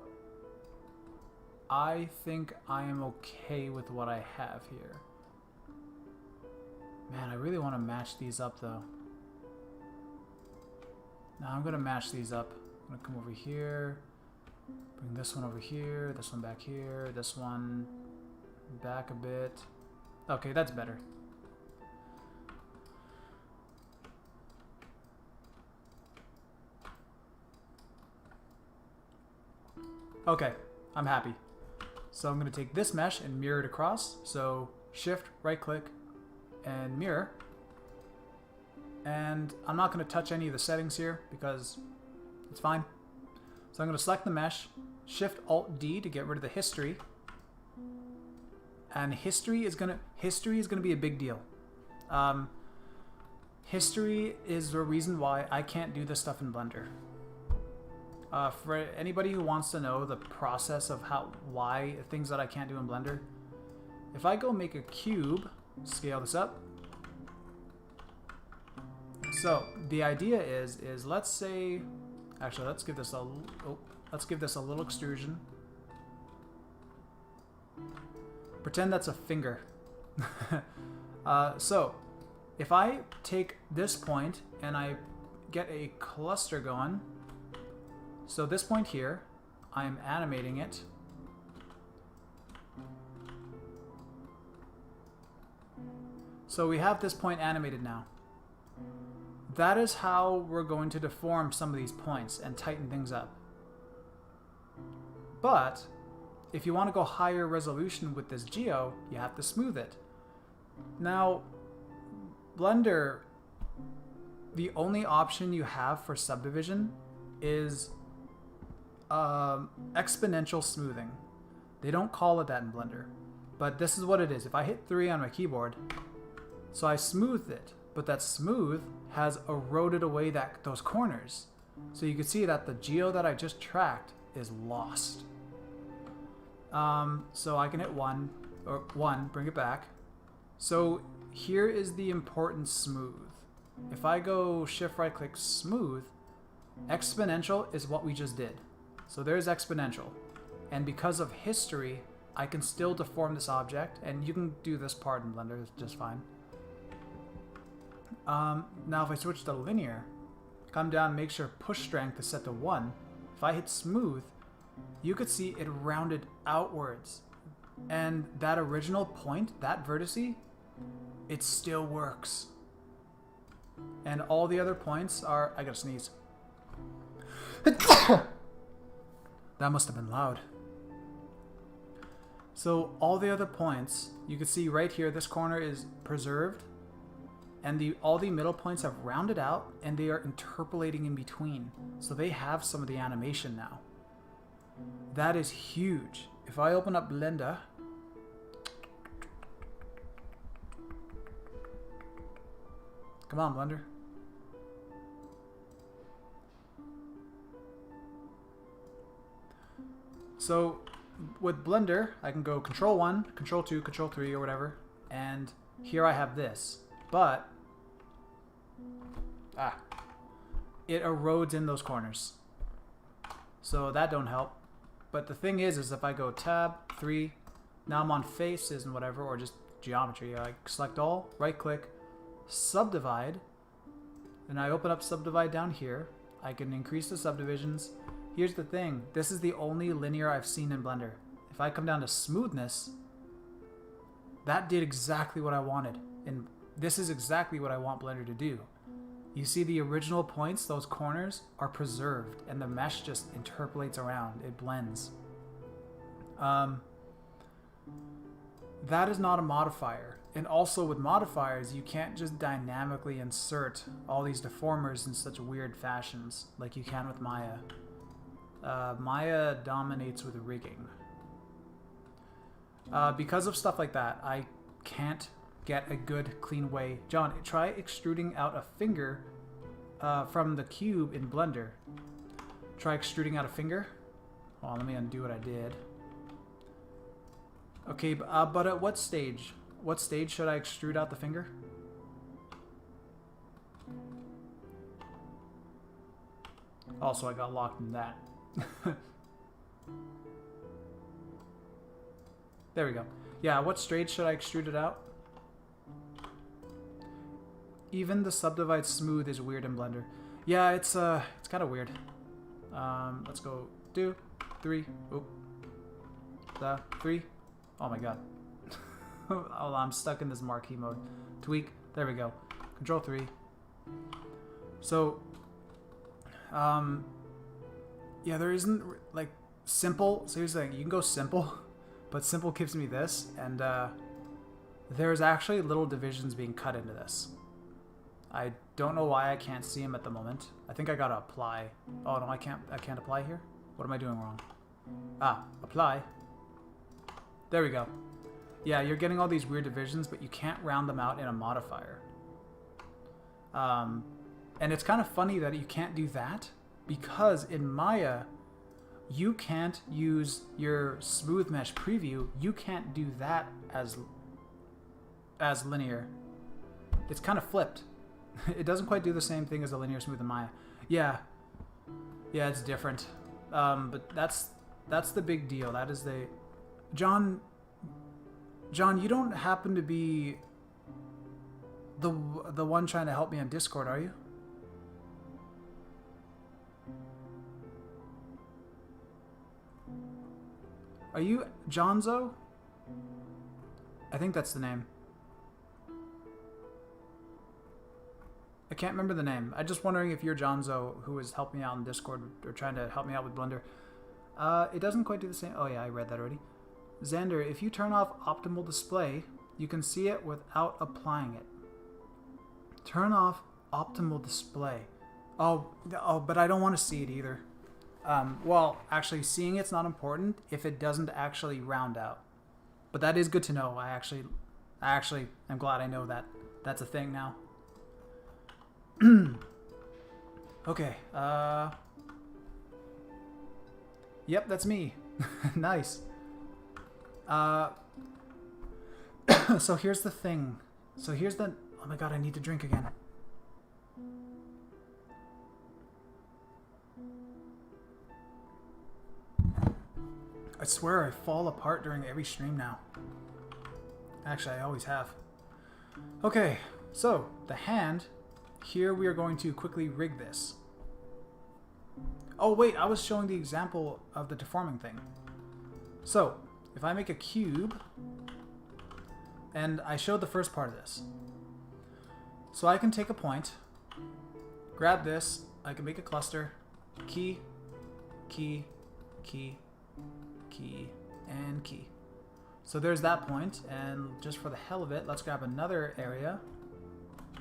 I think I am okay with what I have here. Man, I really want to match these up though. Now I'm going to match these up. I'm going to come over here, bring this one over here, this one back here, this one back a bit. Okay, that's better. Okay, I'm happy. So I'm going to take this mesh and mirror it across. So shift, right click, and mirror. And I'm not going to touch any of the settings here because it's fine. So I'm going to select the mesh, shift alt D to get rid of the history. And history is gonna be a big deal. History is the reason why I can't do this stuff in Blender. For anybody who wants to know the process of why things that I can't do in Blender, if I go make a cube, scale this up. So the idea is let's say, actually let's give this a little extrusion. Pretend that's a finger. So if I take this point and I get a cluster going, so this point here, I am animating it. So we have this point animated now. That is how we're going to deform some of these points and tighten things up. But if you want to go higher resolution with this geo, you have to smooth it. Now, Blender, the only option you have for subdivision is exponential smoothing. They don't call it that in Blender, but this is what it is. If I hit 3 on my keyboard, so I smoothed it, but that smooth has eroded away those corners. So you can see that the geo that I just tracked is lost. So I can hit 1, bring it back. So here is the important smooth. If I go shift right click smooth, exponential is what we just did. So there's exponential. And because of history, I can still deform this object, and you can do this part in Blender, it's just fine. Now if I switch to linear, come down, make sure push strength is set to 1. If I hit smooth, you could see it rounded outwards. And that original point, that vertice, it still works. And all the other points are... I gotta sneeze. That must have been loud. So all the other points, you can see right here, this corner is preserved. And all the middle points have rounded out, and they are interpolating in between. So they have some of the animation now. That is huge. If I open up Blender... Come on, Blender. So with Blender, I can go Control 1, Control 2, Control 3, or whatever. And here I have this. But... it erodes in those corners. So that don't help. But the thing is if I go Tab, 3, now I'm on Faces and whatever, or just Geometry. I select all, right click, Subdivide, and I open up Subdivide down here. I can increase the subdivisions. Here's the thing, this is the only linear I've seen in Blender. If I come down to Smoothness, that did exactly what I wanted. And this is exactly what I want Blender to do. You see the original points, those corners, are preserved, and the mesh just interpolates around. It blends. That is not a modifier. And also with modifiers, you can't just dynamically insert all these deformers in such weird fashions like you can with Maya. Maya dominates with rigging. Because of stuff like that, I can't get a good, clean way. John, try extruding out a finger from the cube in Blender. Try extruding out a finger. Oh, let me undo what I did. Okay, but at what stage? What stage should I extrude out the finger? Also, I got locked in that. There we go. Yeah, what stage should I extrude it out? Even the subdivide smooth is weird in Blender. Yeah, it's kind of weird. Let's go 2, 3. Oop. 3. Oh my god. Oh, I'm stuck in this marquee mode. Tweak. There we go. Control 3. So, yeah, there isn't like simple. So here's the thing: you can go simple, but simple gives me this, and there's actually little divisions being cut into this. I don't know why I can't see them at the moment. I think I gotta apply. Oh no, I can't apply here. What am I doing wrong? Apply. There we go. Yeah, you're getting all these weird divisions, but you can't round them out in a modifier. And it's kind of funny that you can't do that, because in Maya, you can't use your smooth mesh preview. You can't do that as linear. It's kind of flipped. It doesn't quite do the same thing as a linear smooth in Maya. Yeah, it's different. But that's the big deal. That is the John, you don't happen to be the one trying to help me on Discord, are you? Are you Johnzo? I think that's the name. I can't remember the name. I'm just wondering if you're Johnzo, who is helping me out on Discord or trying to help me out with Blender. It doesn't quite do the same. Oh yeah, I read that already. Xander, if you turn off optimal display, you can see it without applying it. Turn off optimal display. Oh, but I don't want to see it either. Well, actually, seeing it's not important if it doesn't actually round out. But that is good to know. I actually am glad I know that. That's a thing now. Okay. Yep, that's me. Nice. So here's the thing. So here's the... Oh my god, I need to drink again. I swear I fall apart during every stream now. Actually, I always have. Okay, so the hand. Here we are going to quickly rig this. Oh wait, I was showing the example of the deforming thing. So, if I make a cube, and I showed the first part of this. So I can take a point, grab this. I can make a cluster. Key, key, key, key, and key. So there's that point, and just for the hell of it, let's grab another area.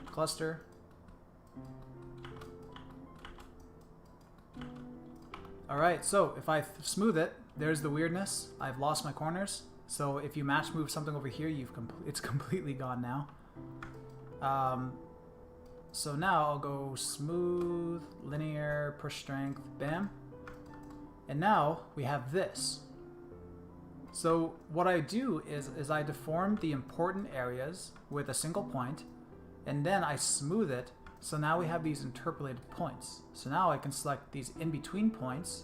Cluster. Alright, so if I smooth it, there's the weirdness. I've lost my corners. So if you match move something over here, it's completely gone now. So now I'll go smooth, linear, push strength, bam. And now we have this. So what I do is I deform the important areas with a single point, and then I smooth it. So now we have these interpolated points. So now I can select these in-between points.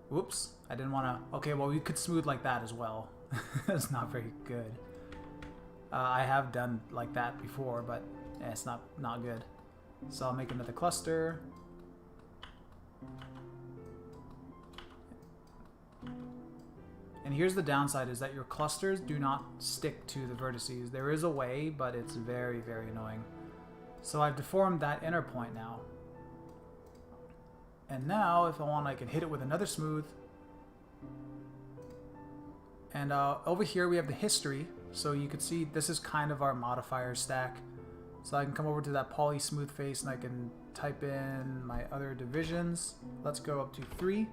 Whoops, I didn't want to... Okay, well, we could smooth like that as well. That's not very good. I have done like that before, but it's not good. So I'll make another cluster. And here's the downside, is that your clusters do not stick to the vertices. There is a way, but it's very, very annoying. So I've deformed that inner point now. And now, if I want, I can hit it with another smooth. And over here we have the history. So you can see this is kind of our modifier stack. So I can come over to that poly smooth face and I can type in my other divisions. Let's go up to 3.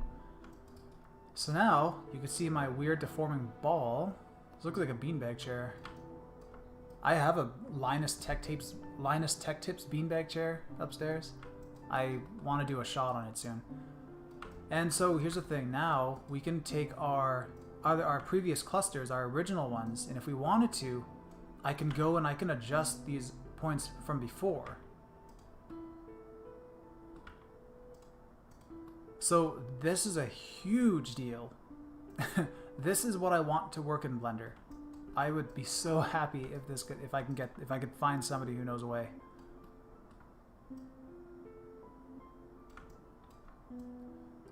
So now you can see my weird deforming ball. This looks like a beanbag chair. I have a Linus Tech Tips beanbag chair upstairs. I want to do a shot on it soon. And so here's the thing. Now we can take our previous clusters, our original ones, and if we wanted to, I can go and I can adjust these points from before. So this is a huge deal. This is what I want to work in Blender. I would be so happy if I could find somebody who knows a way.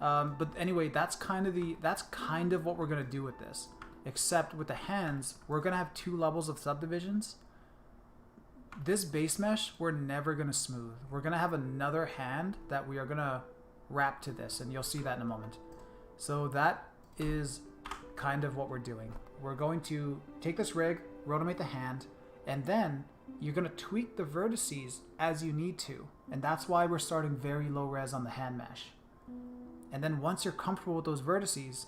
But anyway, that's kind of what we're gonna do with this. Except with the hands, we're gonna have 2 levels of subdivisions. This base mesh, we're never gonna smooth. We're gonna have another hand that we are gonna wrap to this, and you'll see that in a moment. So that is kind of what we're doing. We're going to take this rig, rotomate the hand, and then you're going to tweak the vertices as you need to. And that's why we're starting very low res on the hand mesh. And then once you're comfortable with those vertices,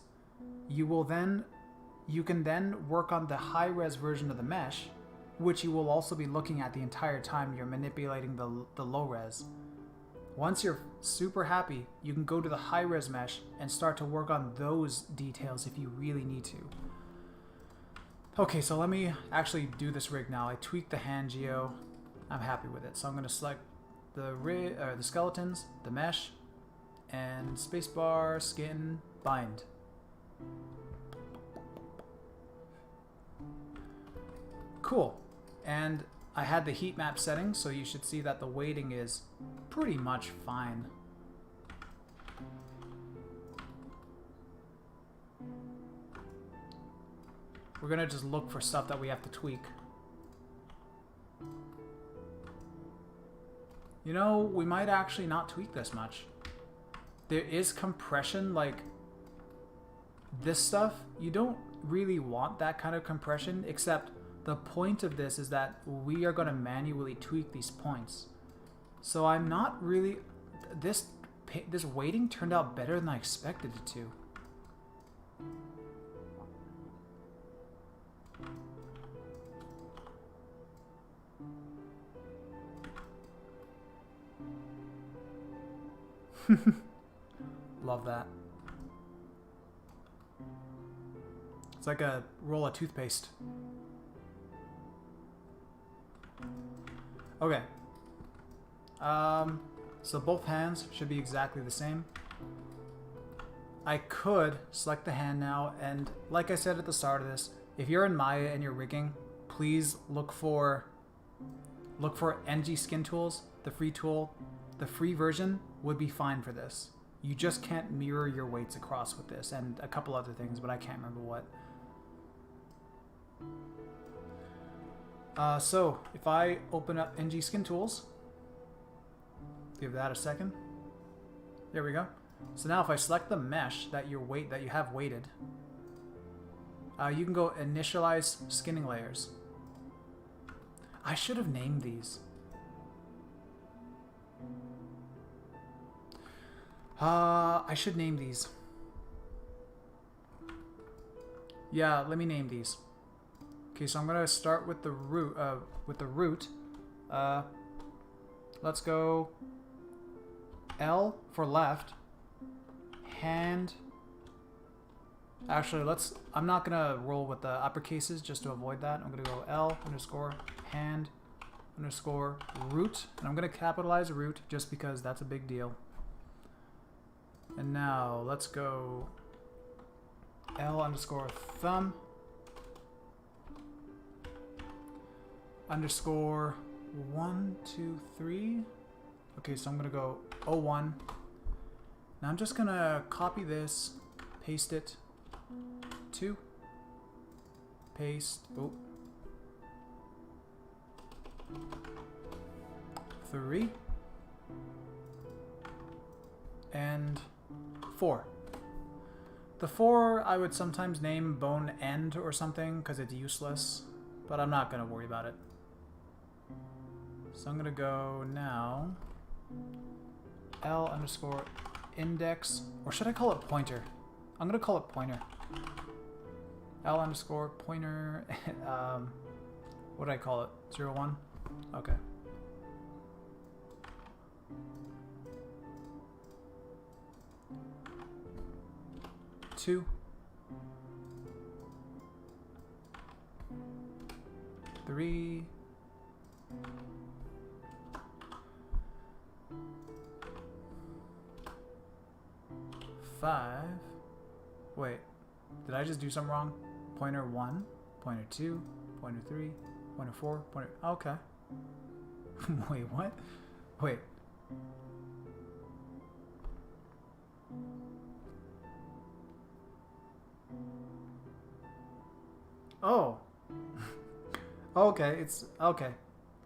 you can then work on the high res version of the mesh, which you will also be looking at the entire time you're manipulating the low res. Once you're super happy, you can go to the high res mesh and start to work on those details if you really need to. Okay, so let me actually do this rig now. I tweaked the hand geo. I'm happy with it. So I'm going to select the skeletons, the mesh, and spacebar, skin, bind. Cool. And I had the heat map setting, so you should see that the weighting is pretty much fine. We're gonna just look for stuff that we have to tweak. You know, we might actually not tweak this much. There is compression, like this stuff. You don't really want that kind of compression, except the point of this is that we are going to manually tweak these points. So I'm not really... This weighting turned out better than I expected it to. Love that. It's like a roll of toothpaste. Okay. So both hands should be exactly the same. I could select the hand now, and like I said at the start of this, if you're in Maya and you're rigging, please look for NG Skin Tools, the free tool. The free version would be fine for this. You just can't mirror your weights across with this, and a couple other things, but I can't remember what. So if I open up NG Skin Tools, Give that a second. There we go. So now if I select the mesh that you have weighted, you can go initialize skinning layers. I should have named these. I should name these. Yeah, let me name these. Okay, so I'm gonna start with the root. Let's go L for left. Hand. Actually, I'm not gonna roll with the uppercases just to avoid that. I'm gonna go L underscore hand underscore root, and I'm gonna capitalize root just because that's a big deal. And now let's go L underscore thumb underscore 1, 2, 3. Okay, so I'm gonna go 01. Now I'm just gonna copy this, paste it, 2, paste, 3, and 4. The 4 I would sometimes name bone end or something because it's useless, but I'm not gonna worry about it. So I'm gonna go now L underscore index, or should I call it pointer? I'm gonna call it pointer. L underscore pointer. What do I call it? 01? Okay. Two. 3. 5. Wait, did I just do something wrong? Pointer 1, pointer 2, pointer 3, pointer 4, pointer... Okay. Wait, what? Wait. Oh. Okay, it's... Okay.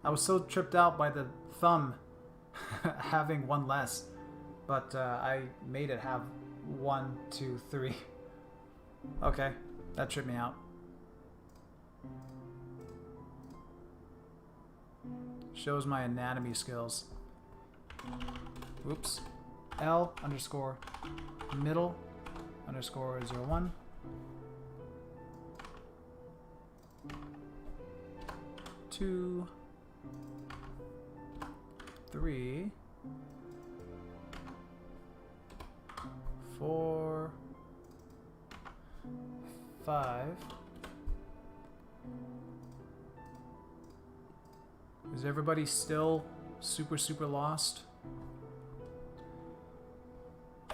I was so tripped out by the thumb having one less. But I made it have 1, 2, 3. Okay, that tripped me out. Shows my anatomy skills. Oops. L underscore middle underscore 01. 2, 3, 4, 5. Is everybody still super lost?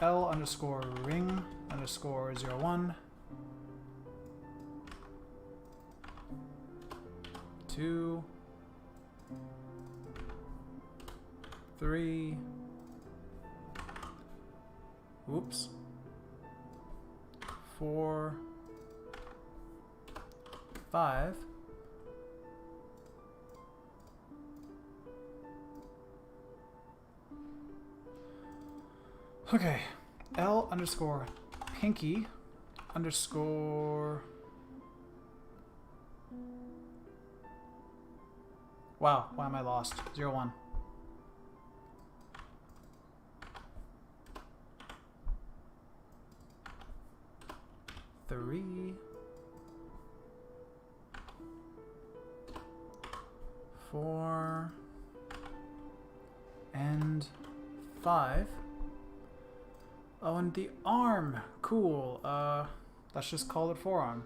L underscore ring underscore 01. 2, 3. Oops. 4, 5. Okay. L underscore pinky underscore... Wow, why am I lost? 01. 3, 4, and 5. Oh, and the arm. Cool. Let's just call it forearm.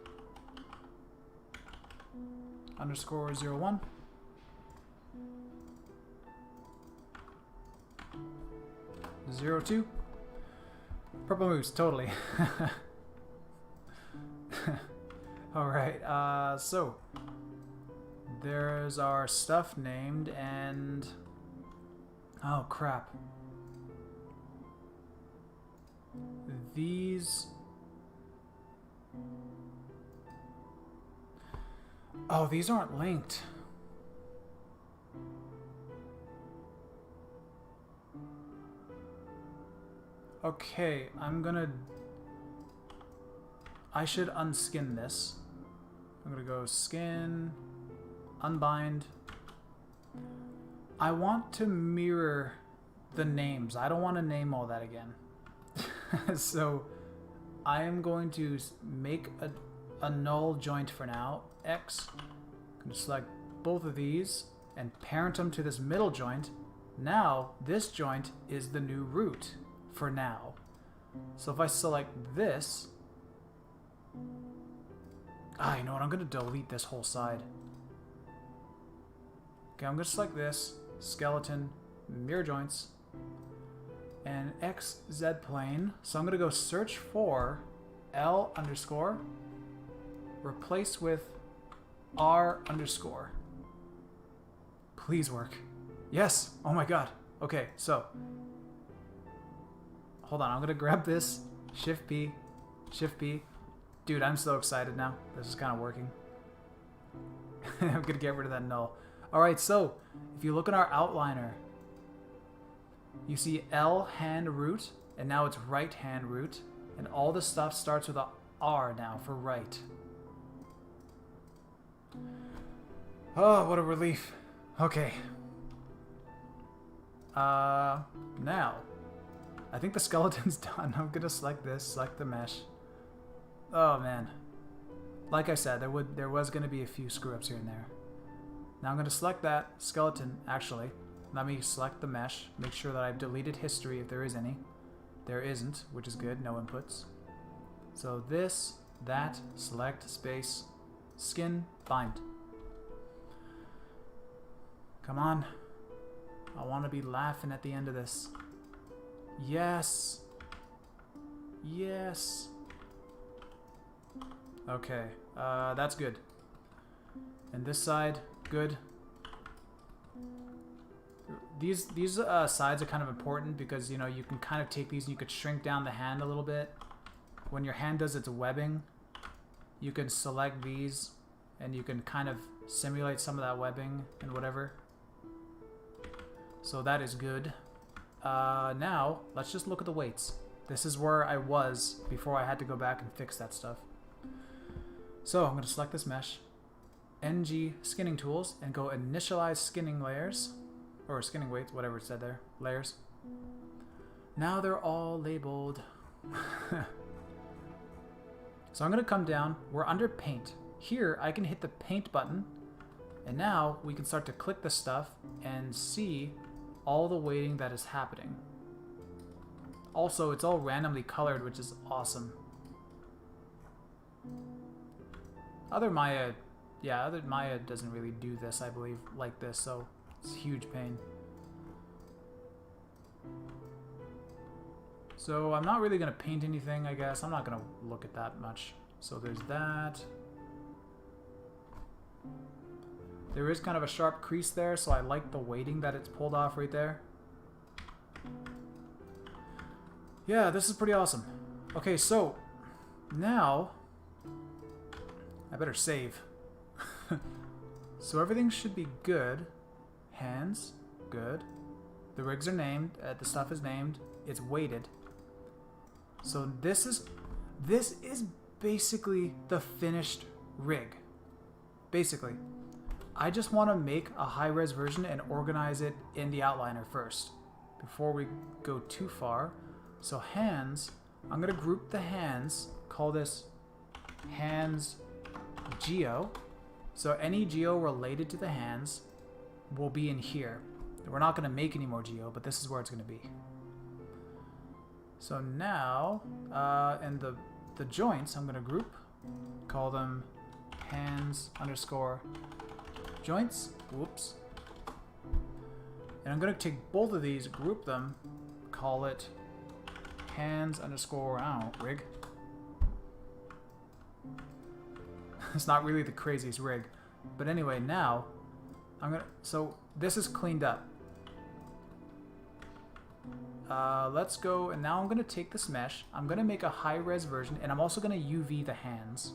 Underscore 01. 02. Purple moose, totally. Alright, so there's our stuff named, and oh crap. These... Oh, these aren't linked. Okay, I should unskin this. I'm gonna go skin, unbind. I want to mirror the names. I don't want to name all that again. So I am going to make a null joint for now. X. I'm going to select both of these and parent them to this middle joint. Now this joint is the new root for now. So if I select this, you know what? I'm going to delete this whole side. Okay, I'm going to select this, skeleton, mirror joints, and XZ plane. So I'm going to go search for L underscore, replace with R underscore. Please work. Yes! Oh my god. Okay, so hold on, I'm going to grab this, Shift P, Shift P. Dude, I'm so excited now. This is kind of working. I'm going to get rid of that null. Alright, so if you look at our outliner, you see L hand root, and now it's right hand root, and all the stuff starts with a R now for right. Oh, what a relief. Okay. Now, I think the skeleton's done. I'm gonna select this, select the mesh. Oh man. Like I said, there was gonna be a few screw ups here and there. Now I'm gonna select that skeleton, actually. Let me select the mesh, make sure that I've deleted history if there is any. There isn't, which is good, no inputs. So this, that, select, space, skin, bind. Come on. I want to be laughing at the end of this. Yes. Yes. Okay, that's good. And this side, good. These sides are kind of important because, you know, you can kind of take these and you could shrink down the hand a little bit. When your hand does its webbing, you can select these and you can kind of simulate some of that webbing and whatever. So that is good. Now, let's just look at the weights. This is where I was before I had to go back and fix that stuff. So I'm going to select this mesh, NG skinning tools, and go initialize skinning layers. Or skinning weights, whatever it said there. Layers. Now they're all labeled. So I'm going to come down. We're under paint. Here, I can hit the paint button. And now we can start to click the stuff and see all the weighting that is happening. Also, it's all randomly colored, which is awesome. Other Maya doesn't really do this, I believe, like this, so it's a huge pain. So I'm not really going to paint anything, I guess. I'm not going to look at that much. So there's that. There is kind of a sharp crease there, so I like the weighting that it's pulled off right there. Yeah, this is pretty awesome. Okay, so now I better save. So everything should be good. Hands, good. The rigs are named. The stuff is named. It's weighted. So this is basically the finished rig. Basically. I just want to make a high-res version and organize it in the outliner first before we go too far. So hands, I'm going to group the hands, call this hands geo. So any geo related to the hands will be in here. We're not going to make any more geo, but this is where it's going to be. So now, and the joints, I'm going to group, call them hands underscore joints. Whoops. And I'm going to take both of these, group them, call it hands underscore, I don't know, rig. It's not really the craziest rig. But anyway, now, so this is cleaned up. Let's go, and now I'm going to take this mesh, I'm going to make a high-res version, and I'm also going to UV the hands.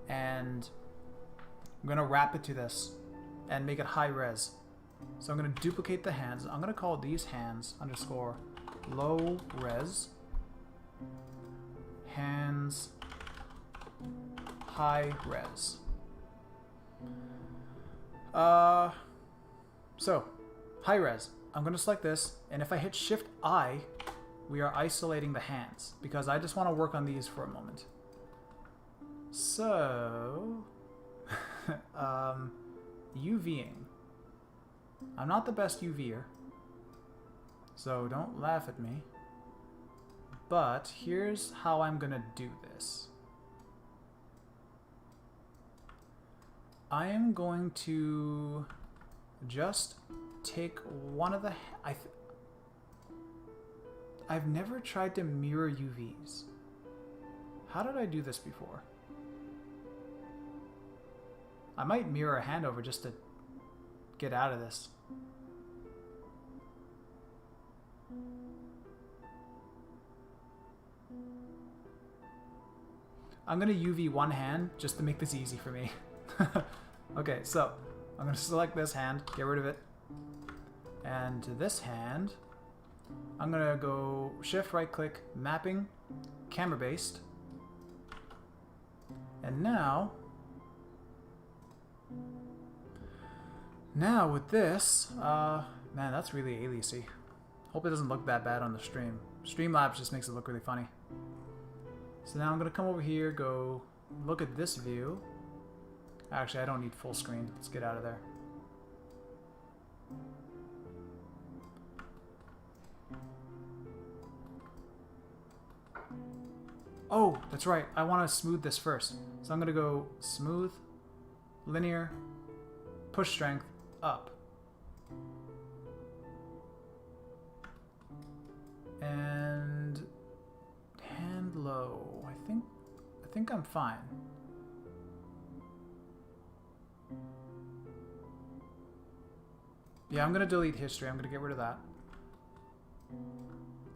And I'm going to wrap it to this and make it high-res. So I'm going to duplicate the hands. I'm going to call these hands underscore low res, hands, high res. So, high res. I'm going to select this, and if I hit Shift I, we are isolating the hands, because I just want to work on these for a moment. So, UVing. I'm not the best UVer, so don't laugh at me. But here's how I'm going to do this. I am going to just take one of the... I've never tried to mirror UVs. How did I do this before? I might mirror a hand over just to get out of this. I'm going to UV one hand just to make this easy for me. Okay, so I'm going to select this hand, get rid of it. And to this hand, I'm going to go Shift right click, mapping, camera based. And now with this, man, that's really aliasy. Hope it doesn't look that bad on the stream. Streamlabs just makes it look really funny. So now I'm going to come over here, go look at this view. Actually, I don't need full screen. Let's get out of there. Oh, that's right. I want to smooth this first. So I'm going to go smooth, linear, push strength, up. And hand low. I think I'm fine. Yeah, I'm going to delete history. I'm going to get rid of that.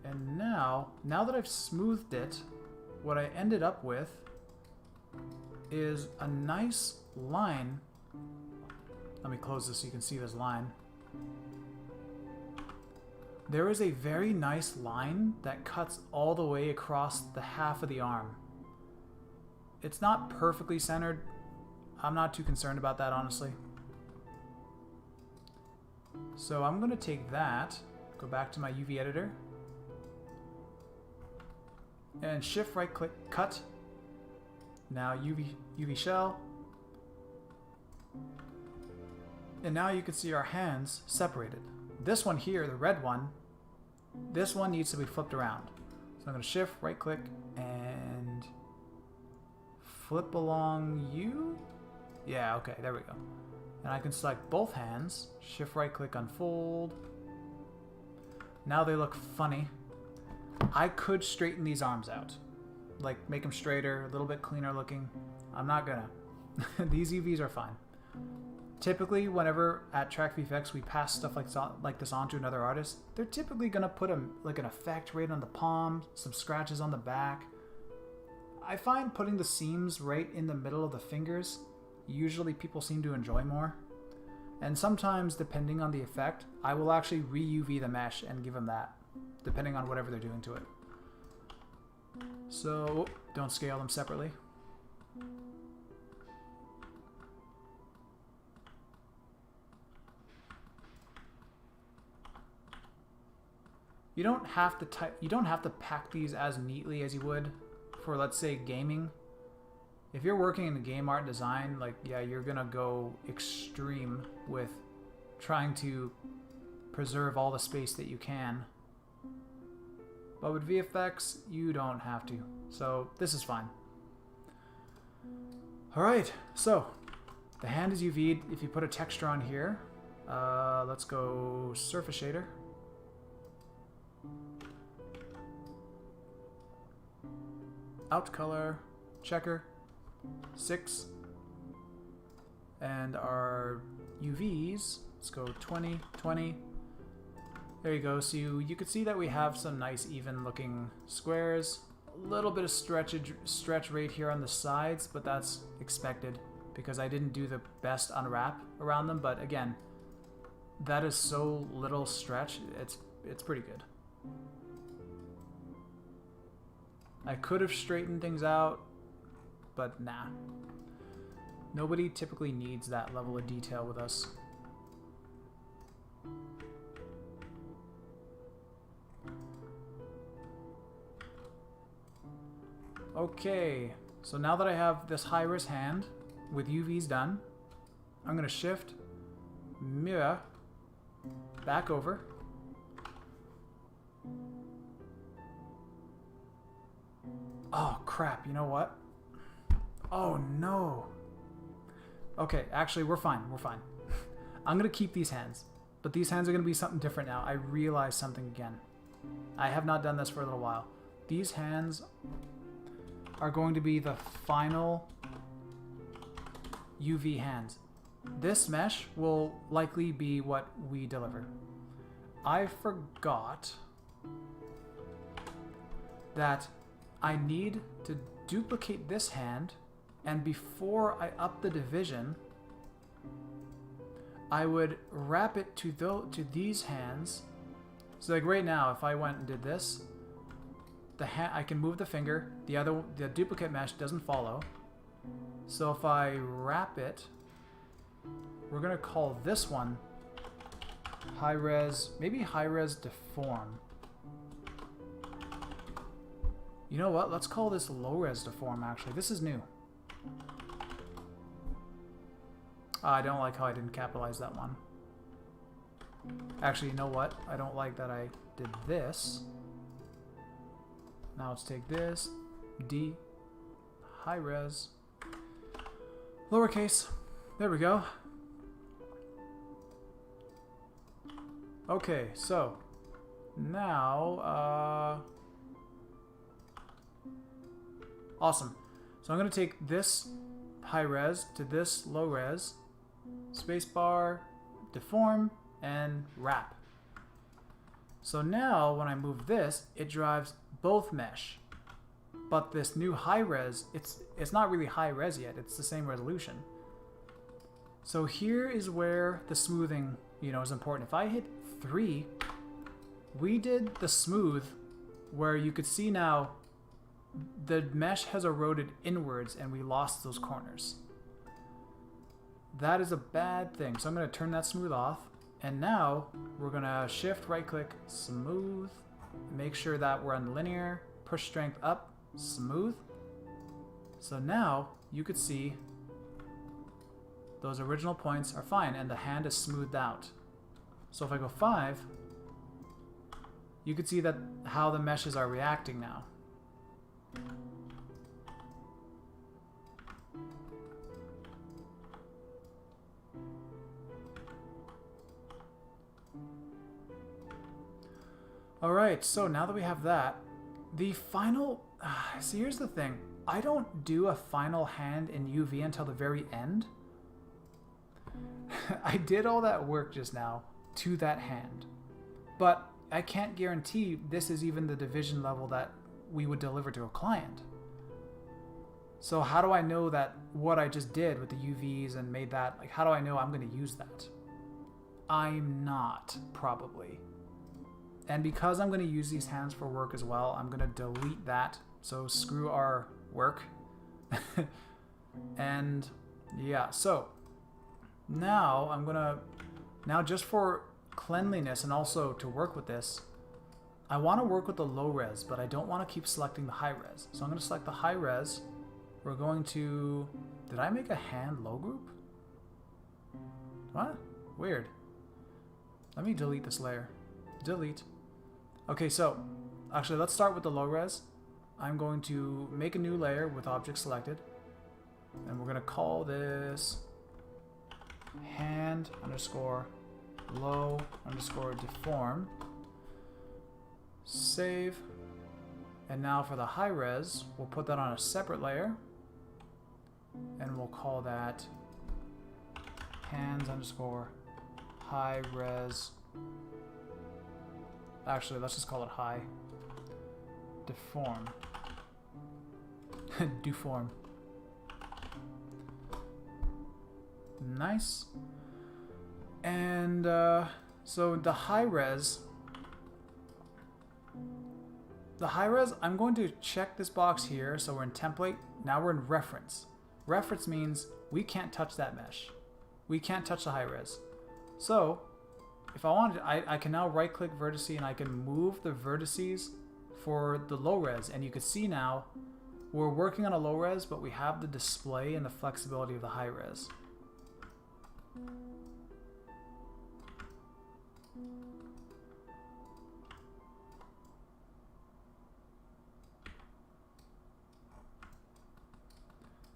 And now that I've smoothed it, what I ended up with is a nice line. Let me close this so you can see this line. There is a very nice line that cuts all the way across the half of the arm. It's not perfectly centered. I'm not too concerned about that, honestly. So I'm going to take that, go back to my UV editor, and Shift right click, cut. Now UV shell. And now you can see our hands separated. This one here, the red one, this one needs to be flipped around. So I'm going to Shift right click and flip along U. Yeah, okay, there we go. And I can select both hands, Shift right click, unfold. Now they look funny. I could straighten these arms out. Like make them straighter, a little bit cleaner looking. I'm not gonna. These UVs are fine. Typically, whenever at Track VFX we pass stuff like this on to another artist, they're typically gonna put like an effect right on the palm, some scratches on the back. I find putting the seams right in the middle of the fingers, usually people seem to enjoy more. And sometimes, depending on the effect, I will actually re-UV the mesh and give them that, depending on whatever they're doing to it. So, don't scale them separately. You don't have to pack these as neatly as you would for, let's say, gaming. If you're working in game art design, like, yeah, you're gonna go extreme with trying to preserve all the space that you can. But with VFX, you don't have to. So this is fine. Alright, so the hand is UV'd. If you put a texture on here, let's go surface shader. Out color, checker, 6. And our UVs, let's go 20, 20. There you go. So you could see that we have some nice even looking squares. A little bit of stretch right here on the sides, but that's expected because I didn't do the best unwrap around them. But again, that is so little stretch, it's pretty good. I could have straightened things out, but nah. Nobody typically needs that level of detail with us. Okay, so now that I have this high-res hand with UVs done, I'm going to shift, mirror, back over. Oh crap, you know what? Oh no. Okay, actually we're fine, we're fine. I'm going to keep these hands, but these hands are going to be something different now. I realized something again. I have not done this for a little while. These hands are going to be the final UV hands. This mesh will likely be what we deliver. I forgot that I need to duplicate this hand, and before I up the division, I would wrap it to these hands. So like right now, if I went and did this, I can move the finger. The duplicate mesh doesn't follow. So if I wrap it, we're gonna call this one high res, maybe high res deform. You know what? Let's call this low res deform. Actually, this is new. I don't like how I didn't capitalize that one. Actually, you know what? I don't like that I did this. Now let's take this, D, high res, lowercase. There we go. Okay, so now, awesome. So I'm going to take this high res to this low res, spacebar, deform, and wrap. So now when I move this, it drives both mesh. But this new high res, it's not really high res yet, it's the same resolution. So here is where the smoothing, is important. If I hit 3, we did the smooth where you could see now the mesh has eroded inwards and we lost those corners. That is a bad thing. So I'm going to turn that smooth off. And now we're going to shift, right click, smooth. Make sure that we're on linear, push strength up, smooth. So now you could see those original points are fine and the hand is smoothed out. So if I go 5, you could see that how the meshes are reacting now. Alright, so now that we have that, the final... see, here's the thing. I don't do a final hand in UV until the very end. I did all that work just now to that hand. But I can't guarantee this is even the division level that we would deliver to a client. So how do I know that what I just did with the UVs and made that, like how do I know I'm going to use that? I'm not, probably. And because I'm going to use these hands for work as well, I'm going to delete that. So screw our work. And yeah, so now I'm going to, now just for cleanliness and also to work with this, I want to work with the low res, but I don't want to keep selecting the high res. So I'm going to select the high res. We're going to, did I make a hand low group? What? Weird. Let me delete this layer. Delete. Okay, so actually let's start with the low res. I'm going to make a new layer with object selected, and we're going to call this hand underscore low underscore deform. Save. And now for the high res, we'll put that on a separate layer, and we'll call that hands underscore high res. Actually, let's just call it high deform. Deform. Nice. And so the high res, the high res, I'm going to check this box here. So we're in template. Now we're in reference. Reference means we can't touch that mesh. We can't touch the high res. So if I wanted, I can now right click vertice and I can move the vertices for the low res. And you can see now we're working on a low res, but we have the display and the flexibility of the high res.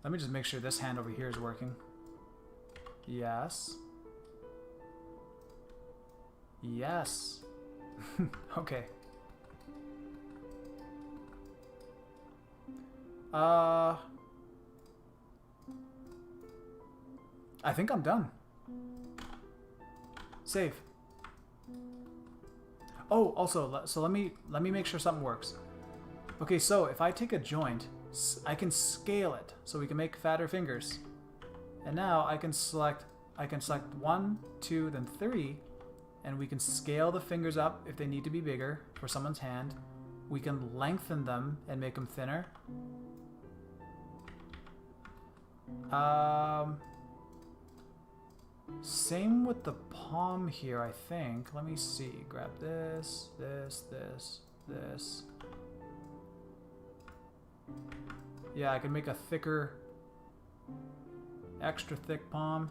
Let me just make sure this hand over here is working. Yes. Yes. Okay. I think I'm done. Save. Oh, also, so let me make sure something works. Okay, so if I take a joint, I can scale it so we can make fatter fingers. And now I can select 1, 2, then 3, and we can scale the fingers up if they need to be bigger for someone's hand. We can lengthen them and make them thinner. Same with the palm here, I think. Let me see. Grab this, this, this, this. Yeah, I can make a thicker, extra thick palm.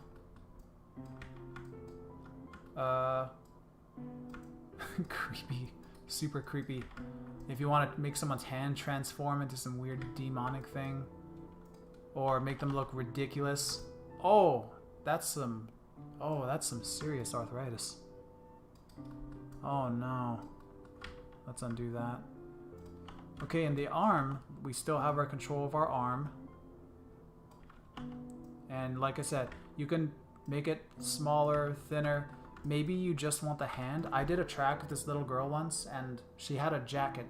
Creepy. Super creepy. If you want to make someone's hand transform into some weird demonic thing. Or make them look ridiculous. Oh, that's some serious arthritis. Oh no. Let's undo that. Okay, in the arm, we still have our control of our arm. And like I said, you can make it smaller, thinner. Maybe you just want the hand. I did a track with this little girl once, and she had a jacket.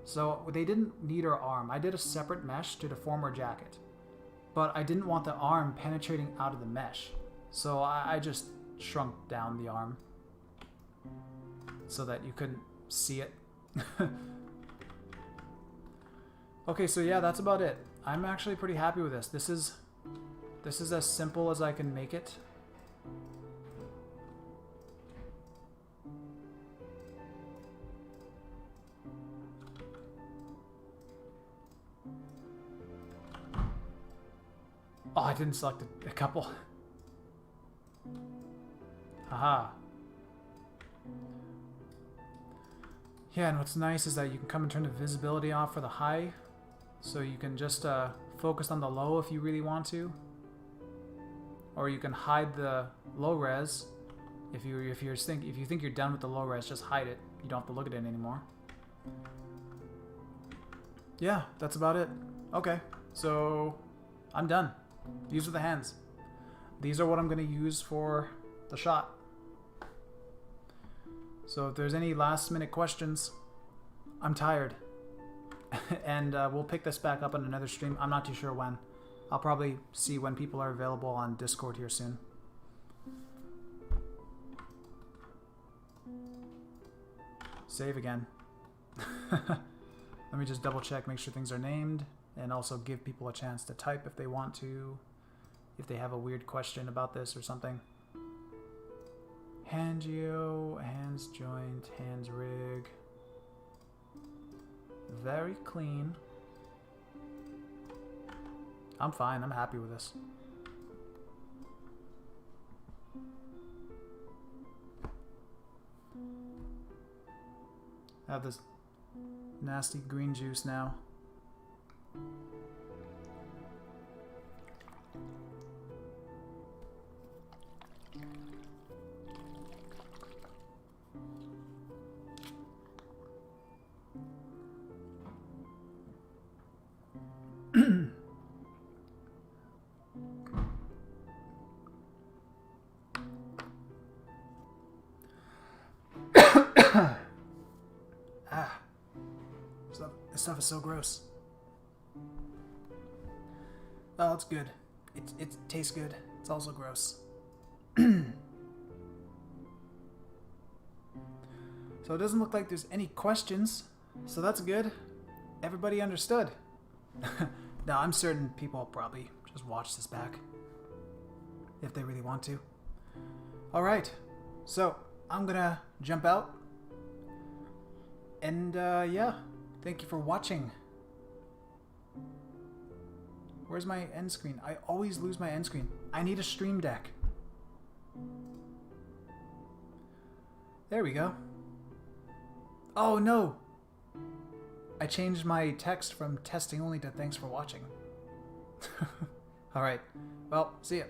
So they didn't need her arm. I did a separate mesh to deform her jacket. But I didn't want the arm penetrating out of the mesh. So I just shrunk down the arm so that you couldn't see it. Okay, so yeah, that's about it. I'm actually pretty happy with this. This is as simple as I can make it. Oh, I didn't select a couple. Haha. Yeah, and what's nice is that you can come and turn the visibility off for the high. So you can just focus on the low if you really want to. Or you can hide the low res. If you think you're done with the low res, just hide it. You don't have to look at it anymore. Yeah, that's about it. Okay, so I'm done. These are the hands. These are what I'm going to use for the shot. So if there's any last minute questions, I'm tired. And we'll pick this back up on another stream. I'm not too sure when. I'll probably see when people are available on Discord here soon. Save again. Let me just double check, make sure things are named, and also give people a chance to type if they want to, if they have a weird question about this or something. Hand geo, hands joint, hands rig. Very clean. I'm fine, I'm happy with this. I have this nasty green juice now. This stuff is so gross. Oh, it's good. It tastes good. It's also gross. So it doesn't look like there's any questions. So that's good. Everybody understood. Now, I'm certain people will probably just watch this back. If they really want to. Alright. So, I'm gonna jump out. And, yeah. Thank you for watching. Where's my end screen? I always lose my end screen. I need a stream deck. There we go. Oh, no! I changed my text from testing only to thanks for watching. Alright. Well, see ya.